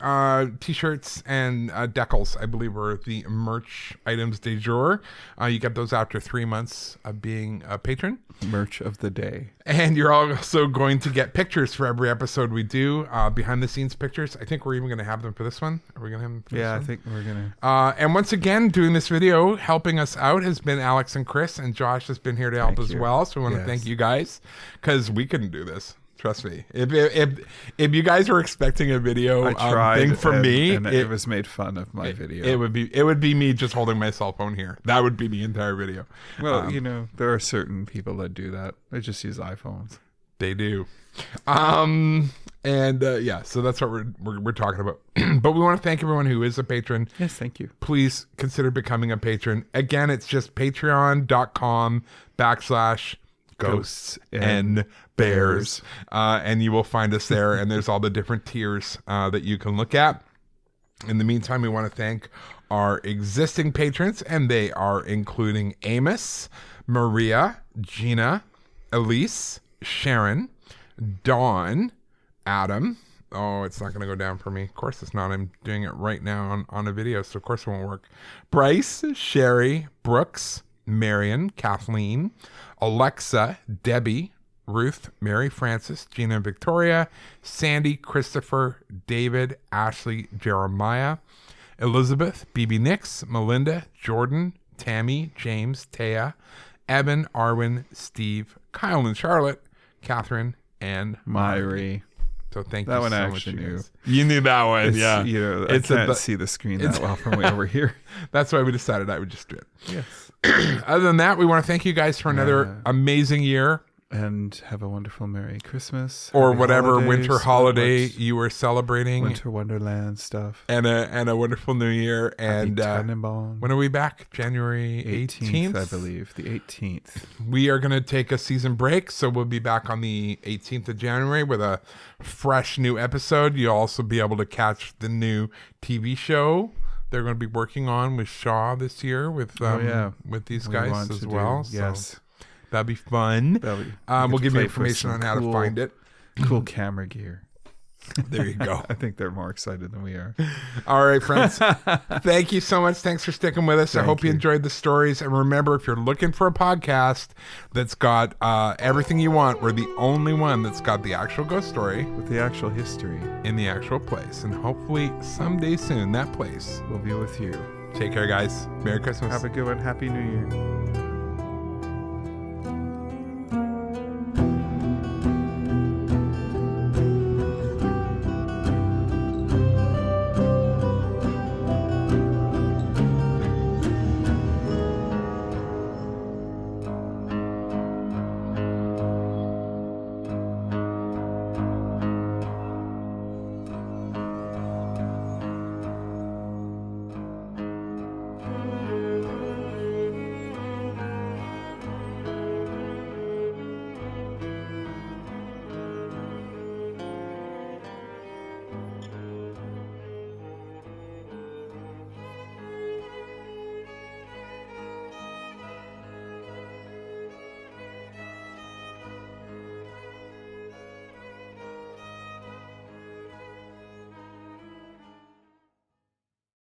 t-shirts, and decals. I believe are the merch items de jour. You get those after 3 months of being a patron. Merch of the day. And you're also going to get pictures for every episode we do, behind the scenes pictures. I think we're even going to have them for this one. Are we going to have them for this one? I think we're going to. And once again, doing this video, helping us out has been Alex and Chris, and Josh has been here to help as well. So we want to thank you guys, because we couldn't do this. Trust me. If you guys were expecting a video thing from me, and it was made fun of my video. It would be me just holding my cell phone here. That would be the entire video. Well, there are certain people that do that. They just use iPhones. They do. So that's what we're talking about. But we want to thank everyone who is a patron. Yes, thank you. Please consider becoming a patron. Again, it's just patreon.com/Ghosts and Bears, and you will find us there, and there's all the different tiers that you can look at. In the meantime, we want to thank our existing patrons, and they are including Amos, Maria, Gina, Elise, Sharon, Dawn, Adam. Oh, it's not going to go down for me. Of course it's not. I'm doing it right now on a video, so of course it won't work. Bryce, Sherry, Brooks, Marion, Kathleen, Alexa, Debbie, Ruth, Mary Frances, Gina and Victoria, Sandy, Christopher, David, Ashley, Jeremiah, Elizabeth, BB Nix, Melinda, Jordan, Tammy, James, Taya, Evan, Arwin, Steve, Kyle and Charlotte, Catherine, and Myri. So thank that you one so I much. actually knew. You knew that one, yeah. I can't see the screen that well from way over here. That's why we decided I would just do it. Yes. Other than that, we want to thank you guys for another amazing year. And have a wonderful Merry Christmas. Or whatever winter holiday you were celebrating. Winter Wonderland stuff. And a wonderful New Year. And when are we back? January 18th? I believe. The 18th. We are going to take a season break, so we'll be back on the 18th of January with a fresh new episode. You'll also be able to catch the new TV show they're going to be working on with Shaw this year with these guys as well. Yes. That'd be fun. We'll give you information on how to find it. Cool camera gear. There you go. I think they're more excited than we are. All right, friends. Thank you so much. Thanks for sticking with us. I hope you enjoyed the stories. And remember, if you're looking for a podcast that's got everything you want, we're the only one that's got the actual ghost story. With the actual history. In the actual place. And hopefully someday soon, that place will be with you. Take care, guys. Merry Christmas. Have a good one. Happy New Year.